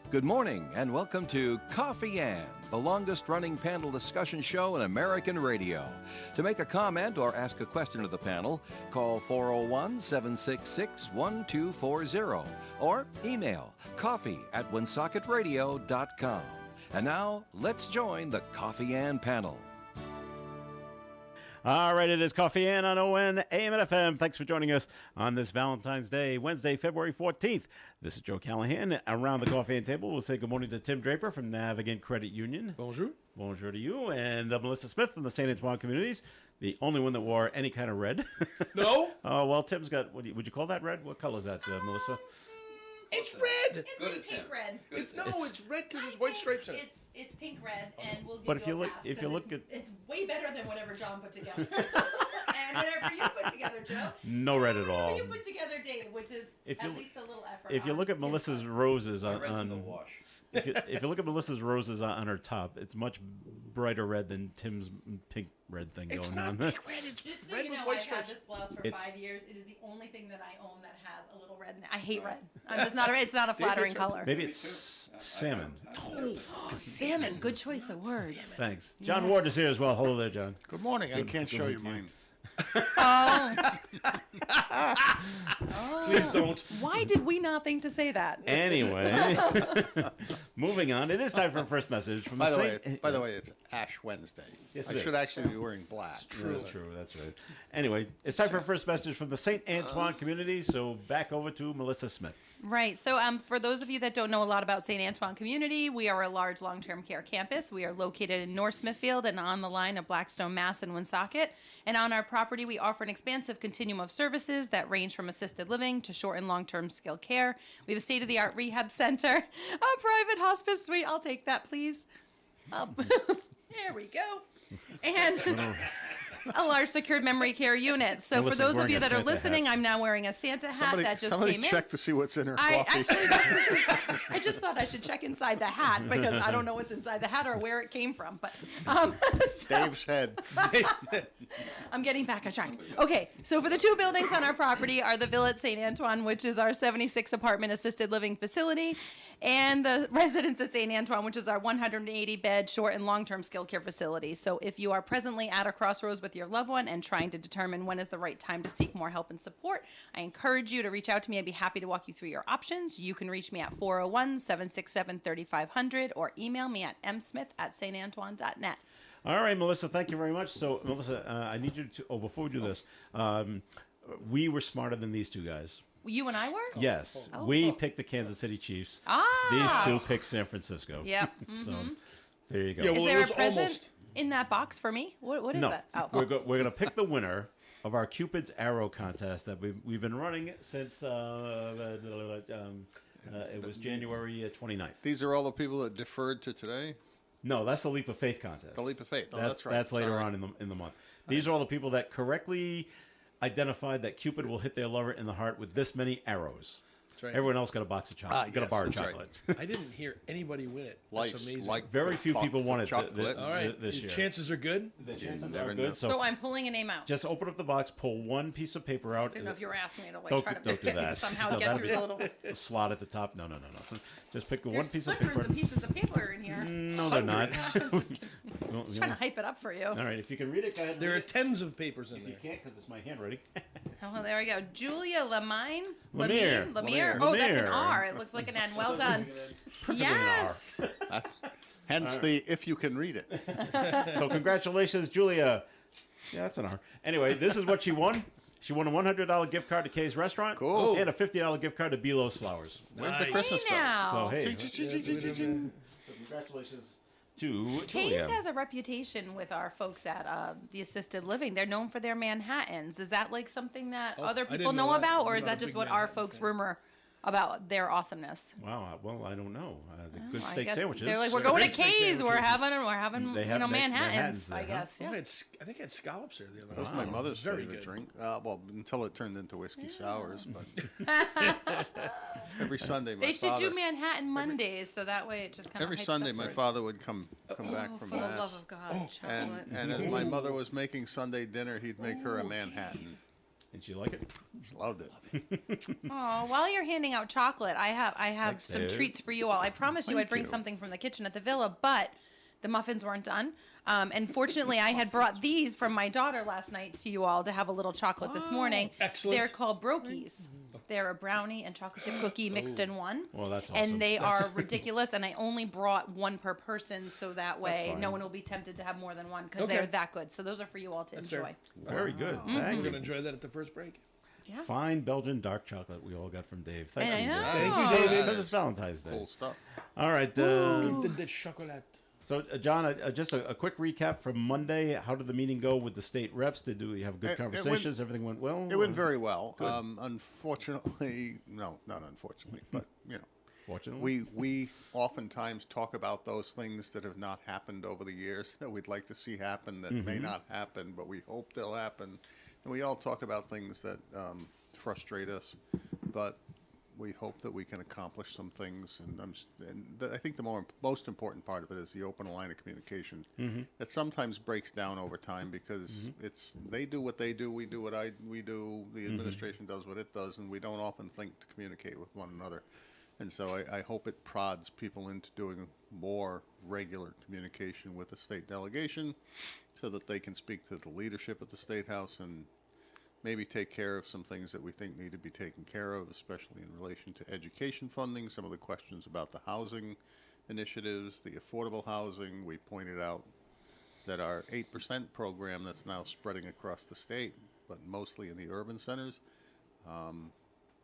Good morning and welcome to Coffee Ann, the longest-running panel discussion show in American radio. To make a comment or ask a question of the panel, call 401-766-1240 or email coffee@woonsocketradio.com. And now, let's join the Coffee Ann panel. All right, it is Coffee Ann on ON, AM and FM. Thanks for joining us on this Valentine's Day, Wednesday, February 14th. This is Joe Callahan. Around the Coffee Ann table, we'll say good morning to Tim Draper from Navigant Credit Union. Bonjour. Bonjour to you. And Melissa Smith from the St. Antoine Communities, the only one that wore any kind of red. No? Oh, well, Tim's got, would you call that red? What color is that, Melissa? It's red. It's like pink red. It's red because there's white stripes in it. It's pink red, and we'll give But if you you a look- pass, if you 'cause look at- it's way better than whatever John put together, and whatever you put together, Joe. No red at all. Whatever you put together, Dave, which is If at you- least a little effort. If you on look at Tim's Melissa's part. roses Red's in the on wash. if you look at Melissa's roses on her top, it's much brighter red than Tim's pink red thing It's going not on. pink red. It's Just so red you with know, white I've had stripes. this blouse for It's- 5 years. It is the only thing that I own that has a little red in it. I hate red. I'm just not a red. It's not a flattering hates red. color. Maybe it's salmon. Salmon. Good choice of words. Thanks. John Ward is here as well. Hello there, John. Good morning. I can't show you mine. Please don't. Why did we not think to say that? Anyway, moving on. It is time for a first message from By the Saint- way, it's Ash Wednesday. Yes, I it should is. actually be wearing black. True. That's right. Anyway, it's time for a first message from the St. Antoine community. So back over to Melissa Smith. Right. So for those of you that don't know a lot about St. Antoine Community, we are a large long-term care campus. We are located in North Smithfield and on the line of Blackstone, Mass. and Woonsocket. And on our property, we offer an expansive continuum of services that range from assisted living to short and long-term skilled care. We have a state-of-the-art rehab center, a private hospice suite. I'll take that, please. There we go. And a large secured memory care unit. So Melissa's for those of wearing you a that are Santa listening, hat. I'm now wearing a Santa hat that just Somebody came in. check to see what's in her I coffee. actually, I just thought I should check inside the hat because I don't know what's inside the hat or where it came from. But so Dave's head. I'm getting back on track. Okay, so for the two buildings on our property are the Villa at St. Antoine, which is our 76 apartment assisted living facility, and the Residence at St. Antoine, which is our 180 bed short and long term skilled care facility. So if you are presently at a crossroads with your loved one and trying to determine when is the right time to seek more help and support, I encourage you to reach out to me. I'd be happy to walk you through your options. You can reach me at 401-767-3500 or email me at msmith@santantoine.net. All right, Melissa, thank you very much. So, Melissa, I need you to, before we do this, we were smarter than these two guys. You and I were? Yes, Oh. we picked the Kansas City Chiefs. Ah! These two picked San Francisco. Yep. So, there you go. Yeah, Is well, it there a was present almost. in that box for me? What is no, that? Oh. we're going to pick the winner of our Cupid's Arrow contest that we've been running since it was January 29th. These are all the people that deferred to today. No, that's the Leap of Faith contest. The leap of faith. Oh, that's right. That's later Sorry. on in the month. These are all the people that correctly identified that Cupid will hit their lover in the heart with this many arrows. That's right. Everyone else got a box of chocolate. Got a yes, bar of that's right. chocolate. I didn't hear anybody win it. That's Life's amazing. like Very the few box people of won it chocolate. All right. this Your year. chances are good. The chances never are know. good. So I'm pulling a name out. Just open up the box, pull one piece of paper out. I don't know if you were asking me to like Don't- try to don't do that. somehow No, get that'd through be- the little. a slot at the top. No. Just pick the There's one piece of hundreds paper. of pieces of paper in here. No, they're not. I was just kidding. Well, Just trying to hype it up for you. All right, if you can read it, go ahead. There are read it. tens of papers in If you there. can't, because it's my handwriting. Oh, there we go. Julia Lemire. Lemire. Lemire. Oh, that's an Lemire. R. It looks like an N. Well done. Yes. That's, hence the if you can read it. So congratulations, Julia. Yeah, that's an R. Anyway, this is what she won. She won a $100 gift card to Kay's Restaurant. Cool. And a $50 gift card to Belo's Flowers. Where's the Nice. Christmas Hey stuff? now. So, hey. Ching-ching-ching-ching-ching. So congratulations to Case Julia. has a reputation with our folks at the assisted living. They're known for their Manhattans. Is that like something that other I people didn't know know that. about, or I'm is not that a just big what our Manhattan folks fan. rumor about their awesomeness? Wow. Well, I don't know. Good I steak guess sandwiches. They're like, we're So going to big steak Kay's. We're sandwiches. having They you have know Manhattans Manhattans. there, I huh? guess. Oh, Yeah. I think I had scallops there the other That was night. my mother's Very favorite good. drink. Well, until it turned into whiskey sours. But every Sunday, my They should father. do Manhattan Mondays, so that way it just kind of Every Sunday, my father would come back from For the love mass, of God, chocolate. and as my mother was making Sunday dinner, he'd make her a Manhattan. And you like it? Loved it. Oh, while you're handing out chocolate, I have Thanks, some Dave. treats for you all. I promised you Thank I'd bring you. something from the kitchen at the villa, but the muffins weren't done. And fortunately, I had brought these from my daughter last night to you all to have a little chocolate this morning. Excellent. They're called Brokies. They're a brownie and chocolate chip cookie mixed in one. Well, that's awesome. And they are ridiculous. And I only brought one per person, so that way fine. no one will be tempted to have more than one because Okay. they're that good. So those are for you all to That's enjoy. fair. Very good. We're Thank going to you. enjoy that at the first break. Yeah. Fine Belgian dark chocolate we all got from Dave. Thank And you. I know. Dave. Thank you, David. Because it's Valentine's Day. Cool stuff. All right. The chocolate. So, John, just a quick recap from Monday. How did the meeting go with the state reps? Did we have good It went- conversations? Everything went well? It went very well. Good. Unfortunately, no, not unfortunately, but Fortunately. we oftentimes talk about those things that have not happened over the years that we'd like to see happen that may not happen, but we hope they'll happen. And we all talk about things that frustrate us, but we hope that we can accomplish some things. And I think the most important part of it is the open line of communication. That sometimes breaks down over time because they do what they do, we do what we do, the administration does what it does, and we don't often think to communicate with one another. And so I hope it prods people into doing more regular communication with the state delegation so that they can speak to the leadership at the State House and maybe take care of some things that we think need to be taken care of, especially in relation to education funding, some of the questions about the housing initiatives, the affordable housing. We pointed out that our 8% program that's now spreading across the state, but mostly in the urban centers,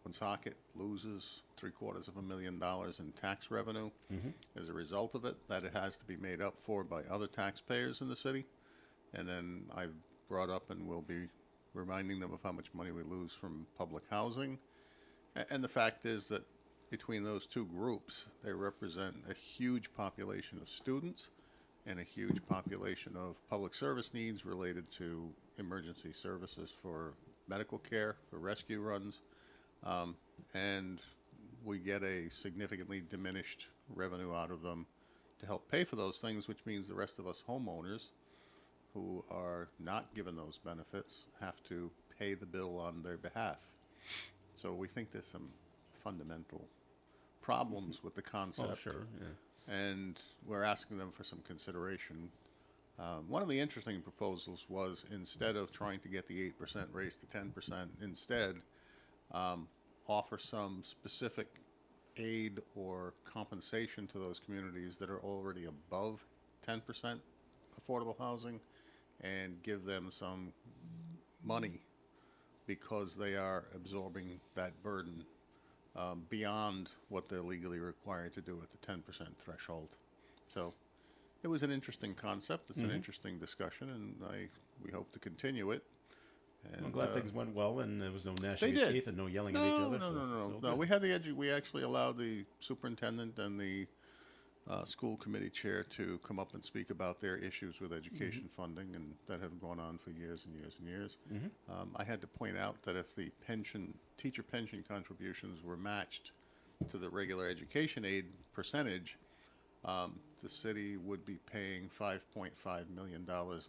Woonsocket loses $750,000 in tax revenue as a result of it, that it has to be made up for by other taxpayers in the city. And then I've brought up and will be reminding them of how much money we lose from public housing. And the fact is that between those two groups, they represent a huge population of students and a huge population of public service needs related to emergency services for medical care, for rescue runs. And we get a significantly diminished revenue out of them to help pay for those things, which means the rest of us homeowners who are not given those benefits have to pay the bill on their behalf. So we think there's some fundamental problems with the concept. Oh, sure. Yeah. And we're asking them for some consideration. One of the interesting proposals was, instead of trying to get the 8% raised to 10%, instead offer some specific aid or compensation to those communities that are already above 10% affordable housing, and give them some money because they are absorbing that burden beyond what they're legally required to do at the 10% threshold. So it was an interesting concept. It's an interesting discussion, and we hope to continue it. And, I'm glad things went well and there was no gnashing they of did. teeth and no yelling at each No, other. no, so no, no, it's all no. good. We had we actually allowed the superintendent and the school committee chair to come up and speak about their issues with education funding, and that have gone on for years and years and years. I had to point out that if the teacher pension contributions were matched to the regular education aid percentage, the city would be paying $5.5 million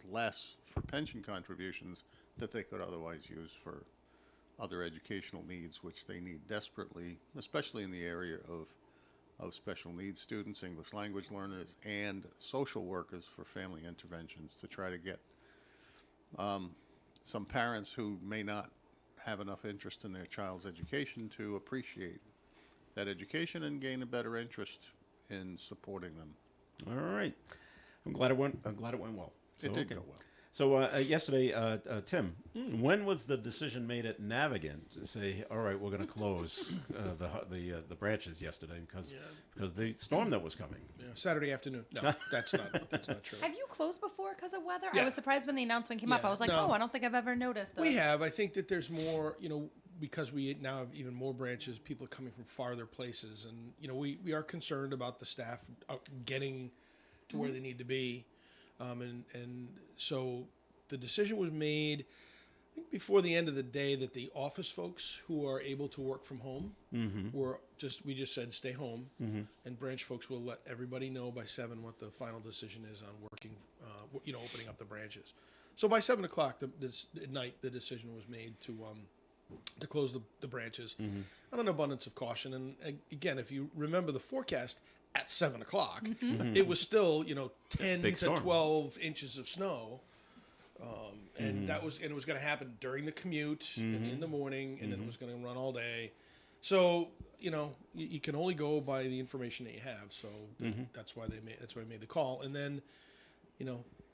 less for pension contributions that they could otherwise use for other educational needs, which they need desperately, especially in the area of special needs students, English language learners, and social workers for family interventions, to try to get some parents who may not have enough interest in their child's education to appreciate that education and gain a better interest in supporting them. All right. I'm glad it went well. It So, did okay. go well. So yesterday, Tim, when was the decision made at Navigant to say, "All right, we're going to close the branches yesterday because the storm that was coming"? Yeah, Saturday afternoon. No, that's not true. Have you closed before because of weather? Yeah. I was surprised when the announcement came up. Yeah, I was like, no. oh, I don't think I've ever noticed. We have. I think that there's more, because we now have even more branches, people coming from farther places. And, we are concerned about the staff getting to where they need to be. And so the decision was made, I think, before the end of the day, that the office folks who are able to work from home we just said stay home, and branch folks will let everybody know by 7 what the final decision is on working, opening up the branches. So by 7 o'clock at night, the decision was made to close the branches on an abundance of caution. And again, if you remember the forecast at 7 o'clock, it was still 10 Big to storm. 12 inches of snow. And it was going to happen during the commute and in the morning, and then it was going to run all day. So you can only go by the information that you have. So that's why they made the call. And then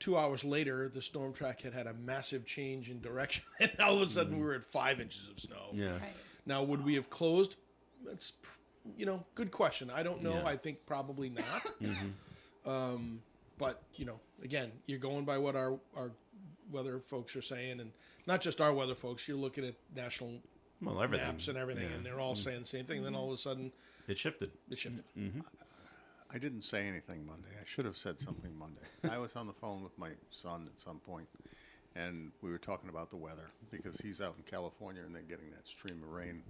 2 hours later, the storm track had a massive change in direction, and all of a sudden we were at 5 inches of snow. Yeah. Right. Now, would we have closed? That's good question. I don't know. Yeah. I think probably not. But again, you're going by what our weather folks are saying, and not just our weather folks. You're looking at national Well, everything. maps and everything, Yeah. and they're all saying the same thing. Then all of a sudden, It shifted. it shifted. I didn't say anything Monday. I should have said something Monday. I was on the phone with my son at some point, and we were talking about the weather because he's out in California and they're getting that stream of rain.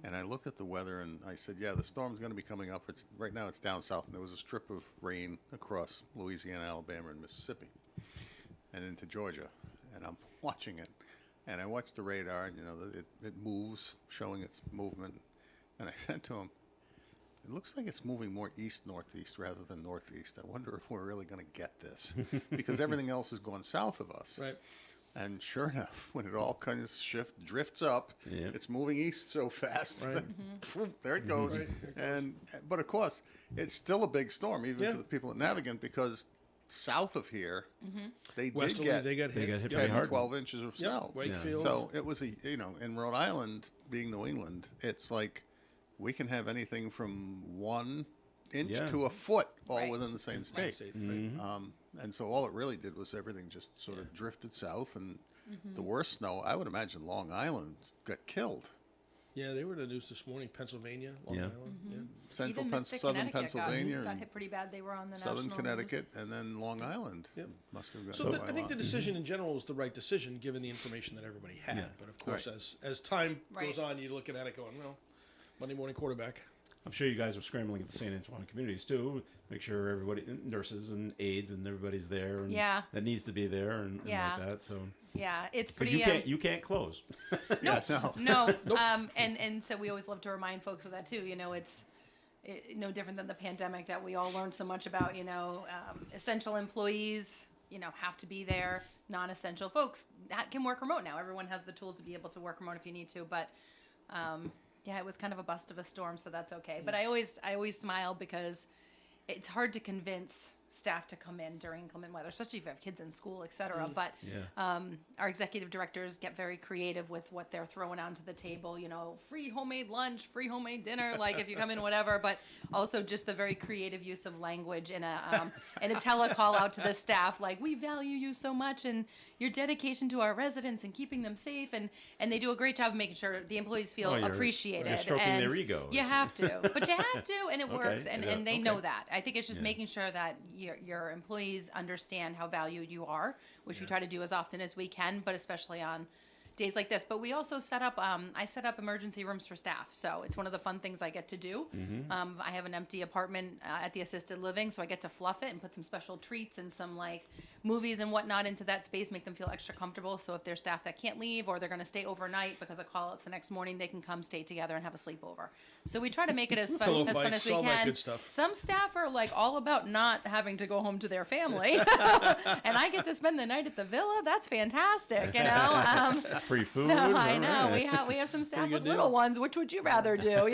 And I looked at the weather and I said, yeah, the storm's going to be coming up. Right now it's down south, and there was a strip of rain across Louisiana, Alabama, and Mississippi and into Georgia. And I'm watching it, and I watched the radar, and it moves, showing its movement. And I said to him, it looks like it's moving more east-northeast rather than northeast. I wonder if we're really going to get this, because everything else is going south of us. Right. And sure enough, when it all kind of drifts up, Yep. it's moving east so fast. Right. That, there it goes. Right, there it But of course, it's still a big storm, even Yeah. for the people at Navigant, because south of here, they did Westerly, get they got hit. got hit Yeah. pretty 10, hard. 12 inches of Yep. snow. Wakefield. So it was in Rhode Island, being New England, it's like we can have anything from 1 inch Yeah. to a foot all Right. within the same state. Right. And so all it really did was everything just sort of drifted south, and the worst snow, I would imagine Long Island got killed. Yeah, they were in the news this morning. Pennsylvania, Long Yeah. Island. Yeah. Central Even Mystic, Southern Connecticut Pennsylvania got and hit pretty bad. They were on the Southern national Connecticut, and then Long Island Yep. must have got So hit by I a think the lot. decision in general was the right decision, given the information that everybody had. Yeah. But of course, Right. as time Right. goes on, you're looking at it going, well, Monday morning quarterback. I'm sure you guys are scrambling at the St. Antoine communities too. Make sure everybody, nurses and aides, and everybody's there. And Yeah. that needs to be there and Yeah. like that. So Yeah, it's 'cause pretty. you can't close. Yeah, no. No, and so we always love to remind folks of that too. It's no different than the pandemic that we all learned so much about. Essential employees, have to be there. Non-essential folks that can work remote now. Everyone has the tools to be able to work remote if you need to. But yeah, it was kind of a bust of a storm, so that's okay. But I always smile because it's hard to convince staff to come in during inclement weather, especially if you have kids in school, et cetera. But Yeah. our executive directors get very creative with what they're throwing onto the table. Free homemade lunch, free homemade dinner, like if you come in, whatever. But also just the very creative use of language in a telecall out to the staff, like we value you so much and your dedication to our residents and keeping them safe. And they do a great job of making sure the employees feel Oh, you're appreciated. stroking and their egos. You have to, but you have to, and it Okay, works. And yeah, they okay. know that. I think it's just Yeah. making sure that your employees understand how valued you are, which we try to do as often as we can, but especially on days like this. But we also set up, I set up emergency rooms for staff. So it's one of the fun things I get to do. I have an empty apartment at the assisted living, so I get to fluff it and put some special treats and some like movies and whatnot into that space, make them feel extra comfortable. So if there's staff that can't leave or they're going to stay overnight because of call outs the next morning, they can come stay together and have a sleepover. So we try to make it as Pillow fun fights, as we all that can. good stuff. Some staff are like all about not having to go home to their family, and I get to spend the night at the villa. That's fantastic, Free food. So I all know right. we have some staff Pretty with good little deal. ones. Which would you rather do?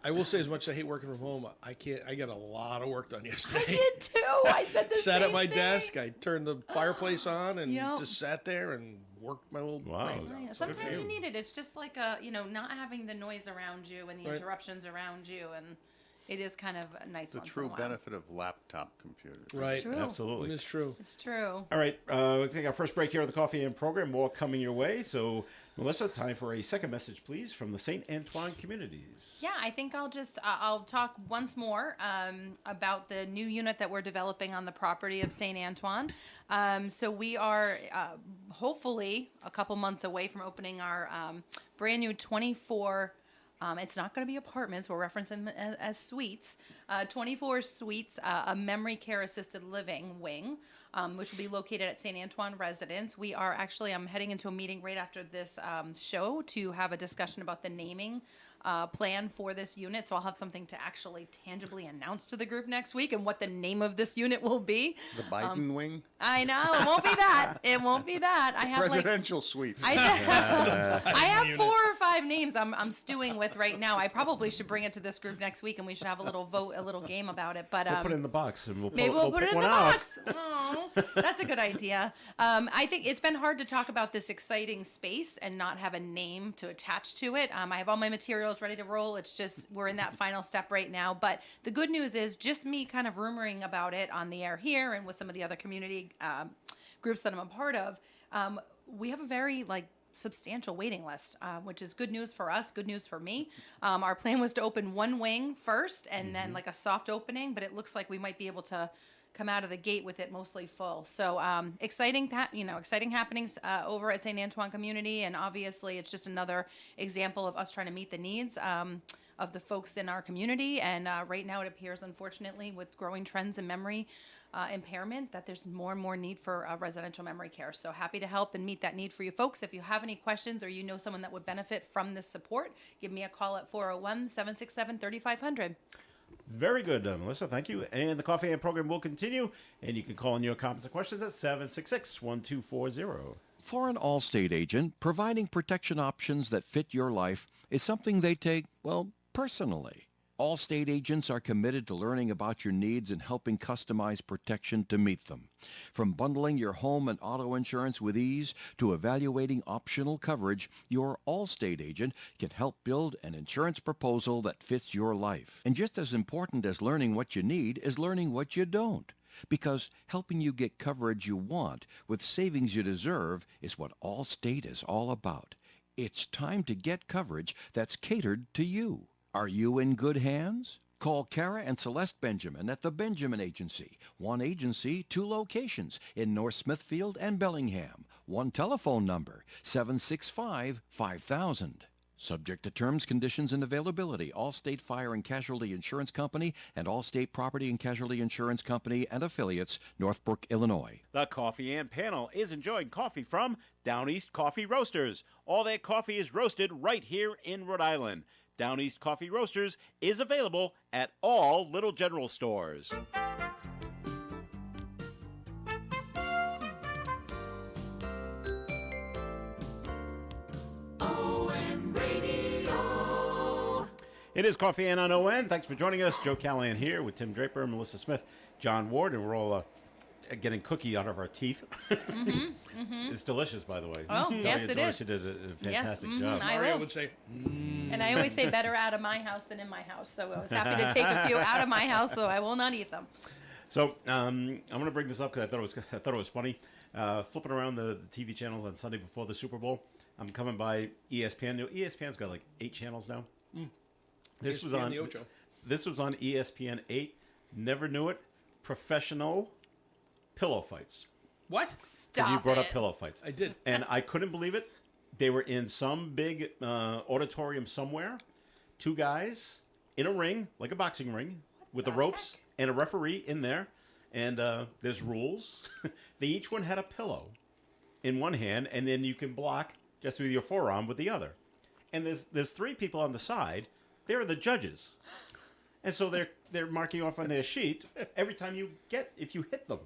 I will say, as much as I hate working from home, I got a lot of work done yesterday. I did too. I said the Sat same at my thing. desk. I turned the fireplace on and Yep. just sat there and worked my little Wow. brains I know. out. So good for Sometimes you you. need it. It's just like not having the noise around you and the Right. interruptions around you, and it is kind of a nice The once in a true while. benefit of laptop computers. Right. true. Absolutely. It is true. It's true. All right, we'll take our first break here of the Coffee and program. More coming your way. So, Melissa, time for a second message, please, from the St. Antoine communities. Yeah, I think I'll talk once more about the new unit that we're developing on the property of St. Antoine. So we are hopefully a couple months away from opening our brand new 24 It's not going to be apartments. We're referencing them as suites. 24 suites, a memory care assisted living wing, which will be located at St. Antoine Residence. We are actually, I'm heading into a meeting right after this show to have a discussion about the naming plan for this unit. So I'll have something to actually tangibly announce to the group next week and what the name of this unit will be. The Biden wing? I know. It won't be that. It won't be that. I have Presidential suites. I have 4 or 5 names I'm stewing with right now. I probably should bring it to this group next week and we should have a little vote, a little game about it. But We'll put it in the box and maybe we'll put it in the one out. box. Oh, that's a good idea. I think it's been hard to talk about this exciting space and not have a name to attach to it. I have all my materials ready to roll. It's just we're in that final step right now. But the good news is just me kind of rumoring about it on the air here and with some of the other community groups that I'm a part of. We have a very substantial waiting list, which is good news for us, good news for me. Our plan was to open one wing first and then a soft opening, but it looks like we might be able to come out of the gate with it mostly full. So exciting happenings over at St. Antoine Community, and obviously it's just another example of us trying to meet the needs of the folks in our community. And right now it appears, unfortunately, with growing trends in memory impairment, that there's more and more need for residential memory care. So happy to help and meet that need for you folks. If you have any questions or you know someone that would benefit from this support, give me a call at 401-767-3500. Very good, Melissa. Thank you. And the Coffee and program will continue. And you can call in your comments and questions at 766-1240. For an Allstate agent, providing protection options that fit your life is something they take, personally. Allstate agents are committed to learning about your needs and helping customize protection to meet them. From bundling your home and auto insurance with ease to evaluating optional coverage, your Allstate agent can help build an insurance proposal that fits your life. And just as important as learning what you need is learning what you don't. Because helping you get coverage you want with savings you deserve is what Allstate is all about. It's time to get coverage that's catered to you. Are you in good hands? Call Kara and Celeste Benjamin at the Benjamin Agency. One agency, 2 locations in North Smithfield and Bellingham. One telephone number, 765-5000. Subject to terms, conditions, and availability. Allstate Fire and Casualty Insurance Company and Allstate Property and Casualty Insurance Company and affiliates, Northbrook, Illinois. The Coffee and panel is enjoying coffee from Down East Coffee Roasters. All their coffee is roasted right here in Rhode Island. Down East Coffee Roasters is available at all Little General stores. It is Coffee and on ON. Thanks for joining us. Joe Callahan here with Tim Draper, Melissa Smith, John Ward, and we're all getting cookie out of our teeth. It's delicious, by the way. Oh, yes, it is. She did a fantastic job. I Mario will. would say, And I always say better out of my house than in my house. So I was happy to take a few out of my house, so I will not eat them. So I'm going to bring this up because I thought it was funny. Flipping around the TV channels on Sunday before the Super Bowl, I'm coming by ESPN. You know, ESPN's got 8 channels now. This was ESPN, on the Ocho. This was on ESPN 8. Never knew it. Professional pillow fights. What? Because Stop you brought it. up pillow fights. I did. And I couldn't believe it. They were in some big auditorium somewhere. 2 guys in a ring, like a boxing ring, with the ropes and a referee in there. And there's rules. They each one had a pillow in one hand, and then you can block just with your forearm with the other. And there's 3 people on the side. They're the judges. And so they're marking off on their sheet every time if you hit them.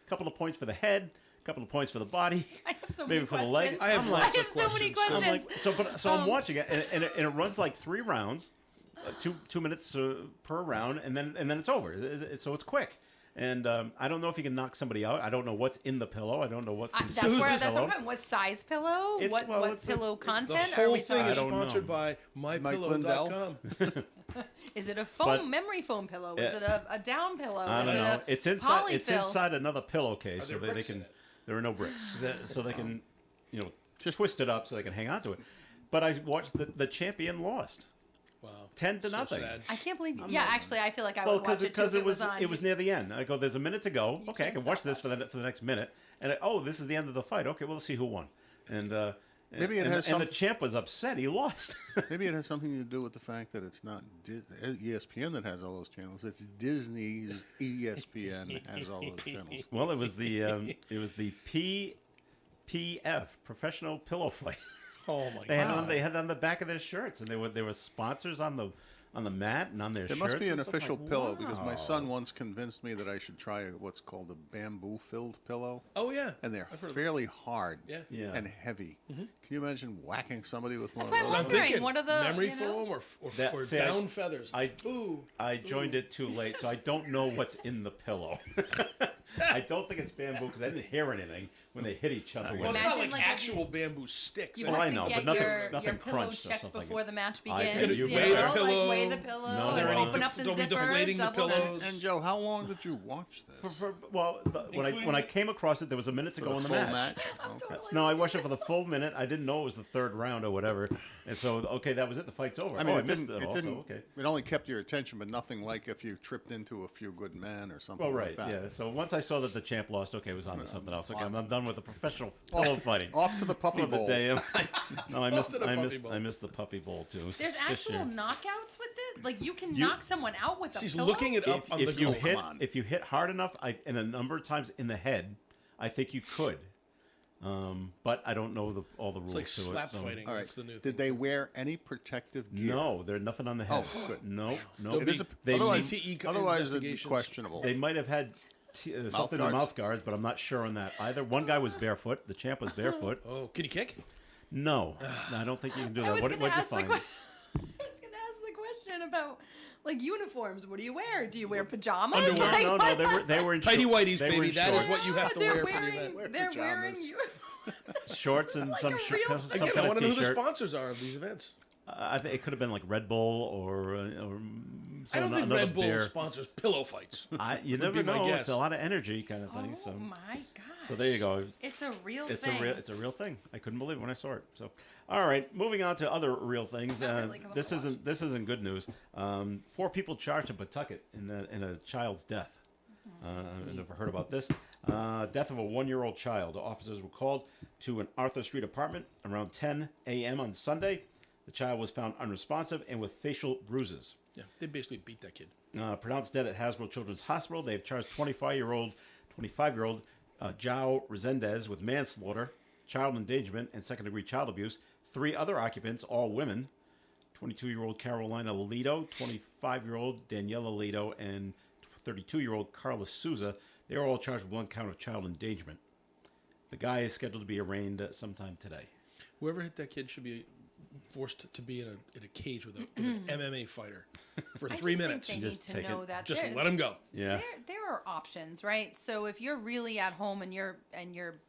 A couple of points for the head, a couple of points for the body, I have so maybe many for the questions. leg. I have lots of so many questions. I'm questions. like, so I'm watching it, and it runs like 3 rounds, 2 minutes per round, and then it's over. So it's quick. And I don't know if you can knock somebody out. I don't know what's in the pillow. I don't know what That's consists where the that's pillow. what size pillow? It's- What well, it's pillow The content whole are we thing talking? is I don't know. sponsored by MyPillow.com. Is it a foam But- memory foam pillow? Is it a down pillow? I Is don't it know. a It's inside. It's polyfill? inside another pillowcase, Are so there that they bricks in can. it? There are no bricks, so they can, just twist it up so they can hang on to it. But I watched the champion lost Wow. 10 to So nothing. sad. I can't believe. Yeah, actually, I feel like I Well, would watch it too because if it was on. it was near the end. I go, there's a minute to go. Okay, I can't can watch stop this for the next minute. And this is the end of the fight. Okay, well, let's see who won. And Maybe it and, has and the some- champ was upset. He lost. Maybe it has something to do with the fact that it's not ESPN that has all those channels. It's Disney's ESPN has all those channels. Well, it was the PPF, Professional Pillow Fight. Oh my They had god! they had it on the back of their shirts, and they were sponsors on the mat and on their There shirts. must be an and stuff. official Like, pillow because my wow. son once convinced me that I should try what's called a bamboo-filled pillow, Oh yeah, and they're I've heard of fairly hard Yeah. Yeah. and heavy. Can you imagine whacking somebody with one That's why of I'm those? I'm wondering, thinking what are the, memory you know? foam or That- see, down feathers? I Ooh. I joined it too late, so I don't know what's in the pillow. I don't think it's bamboo because I didn't hear anything when they hit each other. Well, with it's it. not Imagine, like like, if actual bamboo sticks. You Well, have I to know, but get nothing- your nothing pillow crunched or checked something. before the match I begins. think you you weigh the know, pillow. Like weigh the pillow. No, and they're all open up the Don't be zipper. deflating the double pillows. And Joe, how long did you watch this? Well, when Including I the- came across it, there was a minute to For go in the full match. Okay. No, I watched it for the full minute. I didn't know it was the third round or whatever, and so okay, that was it. The fight's over. I mean, I it missed didn't. it It also. didn't. Okay. It only kept your attention, but nothing like if you tripped into A Few Good Men or something. Well, like right, that. yeah. So once I saw that the champ lost, okay, it was on to something else. Okay, I'm done with the professional Off pillow to- fighting. Off to the puppy For the bowl. day. No, I missed. to the I puppy missed. bowl. I missed the puppy bowl too. There's this actual year. knockouts with this. Like you can knock someone out with a She's pillow. looking it up on the If you Google. hit, Come on. if you hit hard enough, and a number of times in the head, I think you could. But I don't know all the rules It's like to slap it. So. fighting. All right. That's the new thing. Did they wear any protective gear? No, there's nothing on the head. Oh, good. No, no. There'll It is a, They otherwise, CTE otherwise it'd be investigations. questionable. They might have had something in guards? mouth guards, but I'm not sure on that either. One guy was barefoot. The champ was barefoot. Oh, can you kick? No, I don't think you can do I that. was What, gonna what'd you ask the find? I was gonna ask the question about like uniforms. What do you wear? Do you wear pajamas? Underwear. Like, No, what- they were in Tighty short- whities, they were baby. in That is shorts. what you have to they're wear for the wearing, event. Wear They're wearing. pajamas. shorts and like some a sh- real- some Again, kind I of want to know who the t-shirt. sponsors are of these events. I think it could have been like Red Bull or I don't think another Red Bull beer. sponsors pillow fights. You Would never be my know. guess. It's a lot of energy kind of thing. Oh So, my gosh. so there you go. It's a real It's thing. it's a real thing. I couldn't believe it when I saw it. So, all right, moving on to other real things. Not really, 'cause I'm this gonna isn't good news. 4 people charged in Pawtucket in a child's death. I've never heard about this. Death of a 1-year-old child. Officers were called to an Arthur Street apartment around 10 a.m. on Sunday. The child was found unresponsive and with facial bruises. Yeah, they basically beat that kid. Pronounced dead at Hasbro Children's Hospital. They've charged 25-year-old Jao Resendez with manslaughter, child endangerment, and second-degree child abuse. 3 other occupants, all women, 22-year-old Carolina Lido, 25-year-old Daniela Lido, and 32-year-old Carla Souza. They're all charged with 1 count of child endangerment. The guy is scheduled to be arraigned sometime today. Whoever hit that kid should be forced to be in a cage with an MMA fighter for I 3 just minutes. Think they Just need to take know it. that Just there- let him go. Yeah. There are options, right? So if you're really at home and you're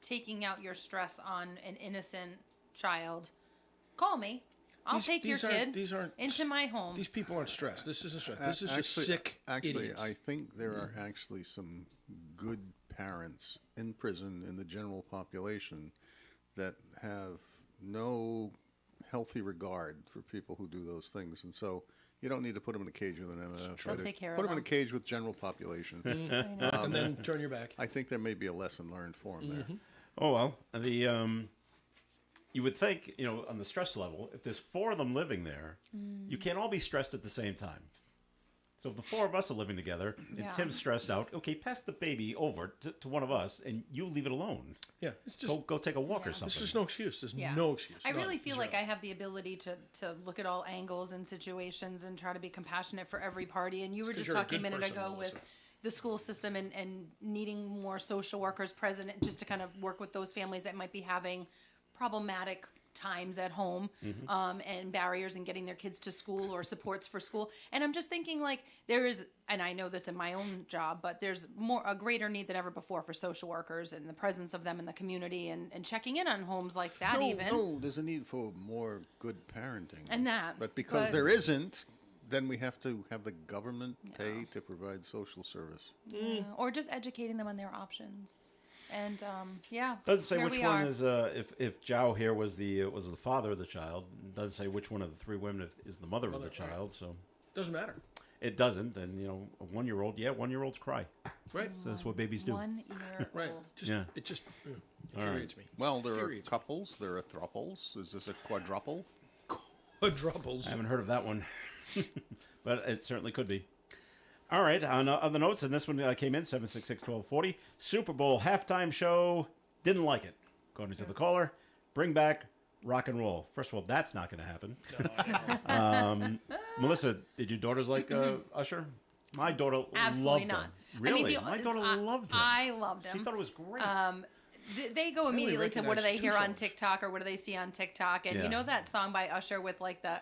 taking out your stress on an innocent child, call me. I'll take your kid These aren't into my home. These people aren't stressed. This isn't stress. This is just Actually- sick Actually, idiots. I think there are actually some good parents in prison in the general population that have no healthy regard for people who do those things, and so you don't need to put them in a cage with an MMF. They'll take care of Put them in a them. cage with general population. And then turn your back. I think there may be a lesson learned for them there. Oh well, you would think, on the stress level, if there's 4 of them living there, you can't all be stressed at the same time. So if the 4 of us are living together and Yeah. Tim's stressed out, okay, pass the baby over to one of us and you leave it alone. Yeah, it's just Go take a walk or there's something. just no excuse. There's Yeah. no excuse. I None. really feel Zero. like I have the ability to look at all angles and situations and try to be compassionate for every party. And you were 'cause just you're a talking a good minute person, ago Melissa. with the school system and needing more social workers present just to kind of work with those families that might be having problematic times at home and barriers in getting their kids to school or supports for school. And I'm just thinking like there is, and I know this in my own job, but there's a greater need than ever before for social workers and the presence of them in the community and checking in on homes like that even. No, there's a need for more good parenting. And that, But because but- there isn't, then we have to have the government pay to provide social service. Or just educating them on their options. And yeah, Doesn't say here which we one are. is if Zhao here was the father of the child. It doesn't say which one of the 3 women is the mother of the child. So Doesn't matter. it doesn't. And, you know, a 1-year-old, 1-year-olds cry. Right. So that's what babies do. 1 year Right. old. Just, Yeah. It just All right. infuriates me. Well, there are Infuriates me. couples, there are thruples. Is this a quadruple? Quadruples. I haven't heard of that one, but it certainly could be. All right, on other notes, and this one came in 766-1240. Super Bowl halftime show. Didn't like it, according to the caller. Bring back rock and roll. First of all, that's not going to happen. Melissa, did your daughters like Usher? My daughter Absolutely loved not. him. Really? I mean, My daughter loved him. I loved him. She thought it was great. They go immediately to what do recognize they two hear on songs. TikTok or what do they see on TikTok, and Yeah. you know that song by Usher with like the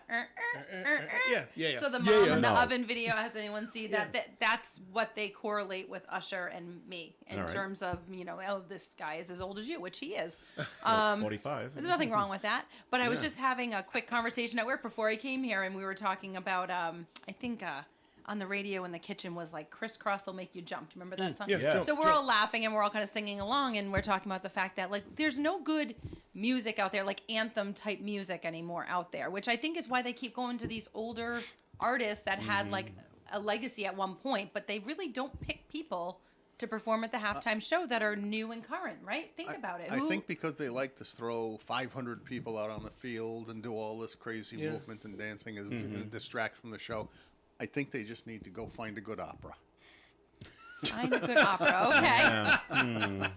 Yeah. So the Yeah, mom yeah. in the No. oven video, has anyone see that? That's what they correlate with Usher and me in All right. terms of, you know, oh, this guy is as old as you, which he is. 45. There's nothing wrong with that. But I was Yeah. just having a quick conversation at work before I came here, and we were talking about, I think on the radio in the kitchen was like, Crisscross will make you jump. Do you remember that song? Yeah. Yeah. jump, So we're jump. all laughing and we're all kind of singing along, and we're talking about the fact that like there's no good music out there, like anthem type music anymore out there, which I think is why they keep going to these older artists that had like a legacy at one point, but they really don't pick people to perform at the halftime show that are new and current, right? Think about it. I think because they like to throw 500 people out on the field and do all this crazy Yeah. movement and dancing as distract from the show. I think they just need to go find a good opera. Find a good opera, okay. Yeah.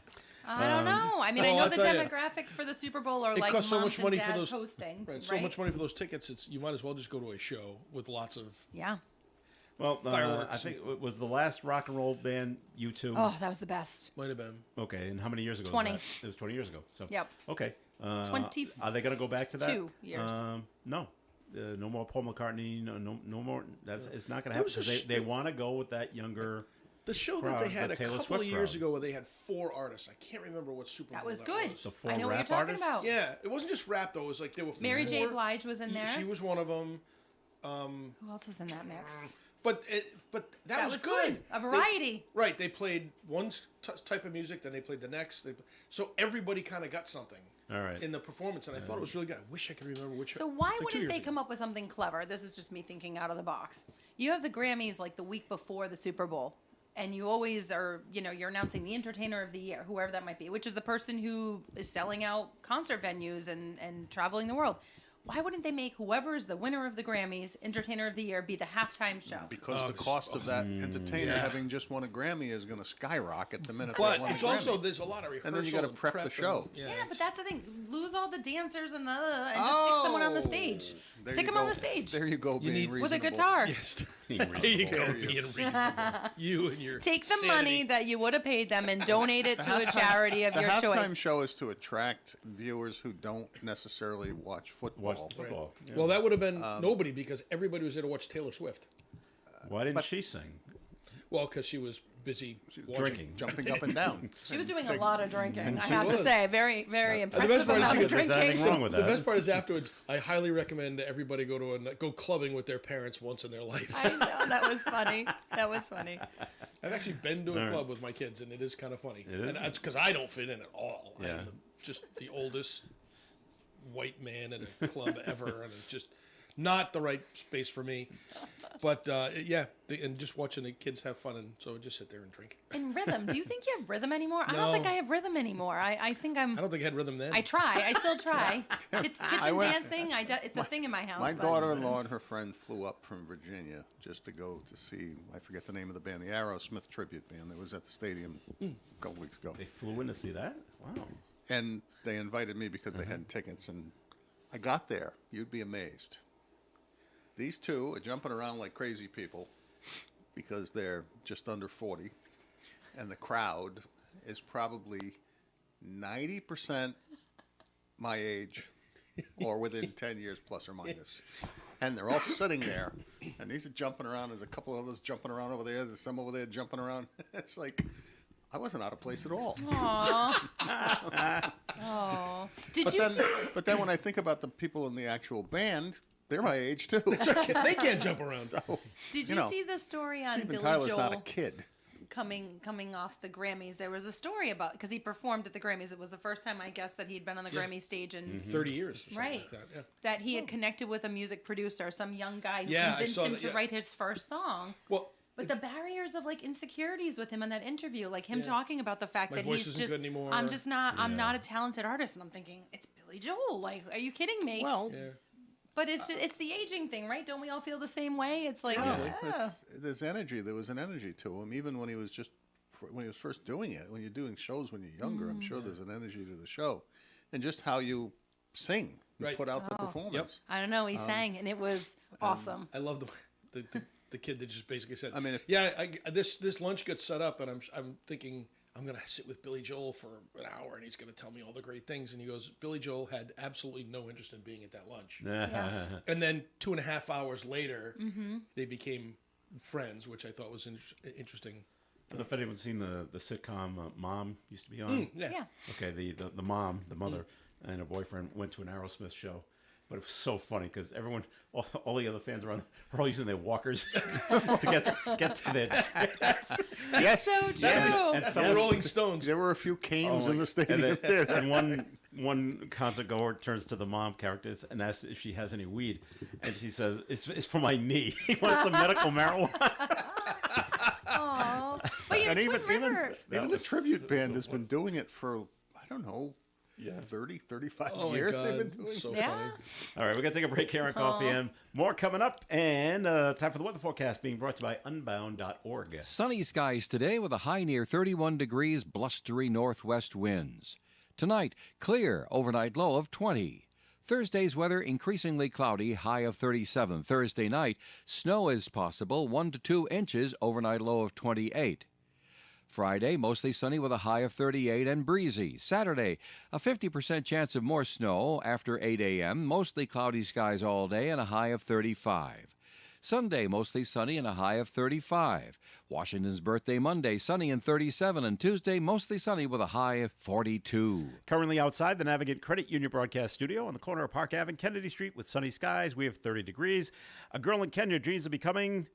I don't know. I mean, I Well, know I'll the tell ya. demographic for the Super Bowl are It like costs so moms much money and for dads those- hosting, Right. So much money for those tickets. You might as well just go to a show with lots of. Yeah. Well, Fireworks. I think it was the last rock and roll band U2. Oh, that was the best. Might have been. Okay, and how many years ago? 20. Was that? It was 20 years ago. So. Yep. Okay. 22 Are they going to go back to that? years. No. No more Paul McCartney. No more. It's not going to There happen was a because sh- they want to go with that younger. The show crowd, that they had the a Taylor couple of Swift years crowd. ago where they had 4 artists. I can't remember what Super That Bowl was good. So 4 I know what you're rap talking artists? about. Yeah, it wasn't just rap though. It was like there were Mary J. 4. Blige was in there. She was one of them. Who else was in that mix? But that was good. A variety. Right. They played one type of music, then they played the next. So everybody kind of got something All right. in the performance, and I thought it was really good. I wish I could remember which. So it's why like 2 wouldn't years they ago. come up with something clever? This is just me thinking out of the box. You have the Grammys like the week before the Super Bowl, and you always are, you know, you're announcing the entertainer of the year, whoever that might be, which is the person who is selling out concert venues and traveling the world. Why wouldn't they make whoever is the winner of the Grammys, entertainer of the year, be the halftime show? Because the cost of that entertainer yeah. having just won a Grammy is going to skyrocket the minute But they won it's a also Grammy. there's a lot of rehearsal. And then you gotta prep the and- show. yeah, Yeah, it's- but that's the thing. Lose all the dancers and just stick someone on the stage. There Stick you them on go. the stage There you go, being need- with a reasonable. guitar. Yes. Being There you reasonable. go, being reasonable. You and your Take the sanity. money that you would have paid them and donate it to a charity of The your halftime choice. show is to attract viewers who don't necessarily watch football. Watch football. Yeah. Well, that would have been nobody because everybody was there to watch Taylor Swift. Why didn't she sing? Well, because she was busy watching. Drinking. Jumping up and down. She was doing a lot of drinking. I She have to was. say, very, very And the impressive best part is amount she of got- There's anything drinking. wrong with The that. best part is afterwards. I highly recommend everybody go clubbing with their parents once in their life. I know that was funny. That was funny. I've actually been to a Alright. club with my kids, and it is kind of funny. It is? And that's because I don't fit in at all. Yeah. I'm just the oldest white man at a club ever, and it's just not the right space for me. But and just watching the kids have fun, and so I just sit there and drink. And rhythm. Do you think you have rhythm anymore? I No. don't think I have rhythm anymore. I think I don't think I had rhythm then. I try. I still try. Kitchen went- dancing. It's a thing in my house. My but- daughter-in-law and her friend flew up from Virginia just to go to see, I forget the name of the band, the Aerosmith tribute band that was at the stadium a couple weeks ago. They flew in to see that? Wow. And they invited me because they had tickets, and I got there. You'd be amazed. These two are jumping around like crazy people because they're just under 40, and the crowd is probably 90% my age or within 10 years plus or minus. And they're all sitting there, and these are jumping around. There's a couple of others jumping around over there. There's some over there jumping around. It's like I wasn't out of place at all. Aw. Oh. Did But you then, see? but then when I think about the people in the actual band, they're my age too. they can't jump around. So, Did you you know, see the story on Steven Billy Tyler's Joel? not a kid. coming off the Grammys, there was a story about because he performed at the Grammys. It was the first time, I guess, that he'd been on the Grammy stage in 30 years or something right. like that. Yeah. That he had connected with a music producer, some young guy who Yeah, I convinced saw him that, to yeah. write his first song. Well, But the barriers of like insecurities with him in that interview, like him talking about the fact My that voice he's isn't just, good anymore. I'm just not, I'm not a talented artist, and I'm thinking it's Billy Joel. Like, are you kidding me? Well, yeah. But it's just, it's the aging thing, right? Don't we all feel the same way? It's like, probably. oh. There's energy. There was an energy to him, even when he was when he was first doing it. When you're doing shows when you're younger, I'm sure there's an energy to the show, and just how you sing, you Right. put out the performance. I don't know. He sang, and it was awesome. I love the kid that just basically said, I mean, if- this lunch got set up, and I'm thinking I'm gonna sit with Billy Joel for an hour, and he's gonna tell me all the great things. And he goes, Billy Joel had absolutely no interest in being at that lunch. And then 2.5 hours later, they became friends, which I thought was interesting. I don't know if anyone's seen the sitcom Mom used to be on. Yeah. Yeah. Okay, the mom, the mother, and her boyfriend went to an Aerosmith show. But it was so funny because everyone, all the other fans are all using their walkers to get to their Yes, So true. and The someone- Rolling Stones. there were a few canes in the and, stadium. and one concert goer turns to the mom characters and asks if she has any weed, and she says, "It's for my knee." He wants some medical marijuana. Aw. But you know, And Twin River. even the tribute band has been doing it for, I don't know, 30, 35 Oh my years God, they've been doing so it. Yeah. funny. All right, we're going to take a break here on Coffee and more coming up. And time for the weather forecast being brought to you by Unbound.org. Sunny skies today with a high near 31 degrees, blustery northwest winds. Tonight, clear, overnight low of 20. Thursday's weather increasingly cloudy, high of 37. Thursday night, snow is possible, 1 to 2 inches, overnight low of 28. Friday, mostly sunny with a high of 38 and breezy. Saturday, a 50% chance of more snow after 8 a.m., mostly cloudy skies all day and a high of 35. Sunday, mostly sunny and a high of 35. Washington's birthday Monday, sunny and 37, and Tuesday, mostly sunny with a high of 42. Currently outside the Navigant Credit Union broadcast studio on the corner of Park Ave and Kennedy Street with sunny skies. We have 30 degrees. A girl in Kenya dreams of becoming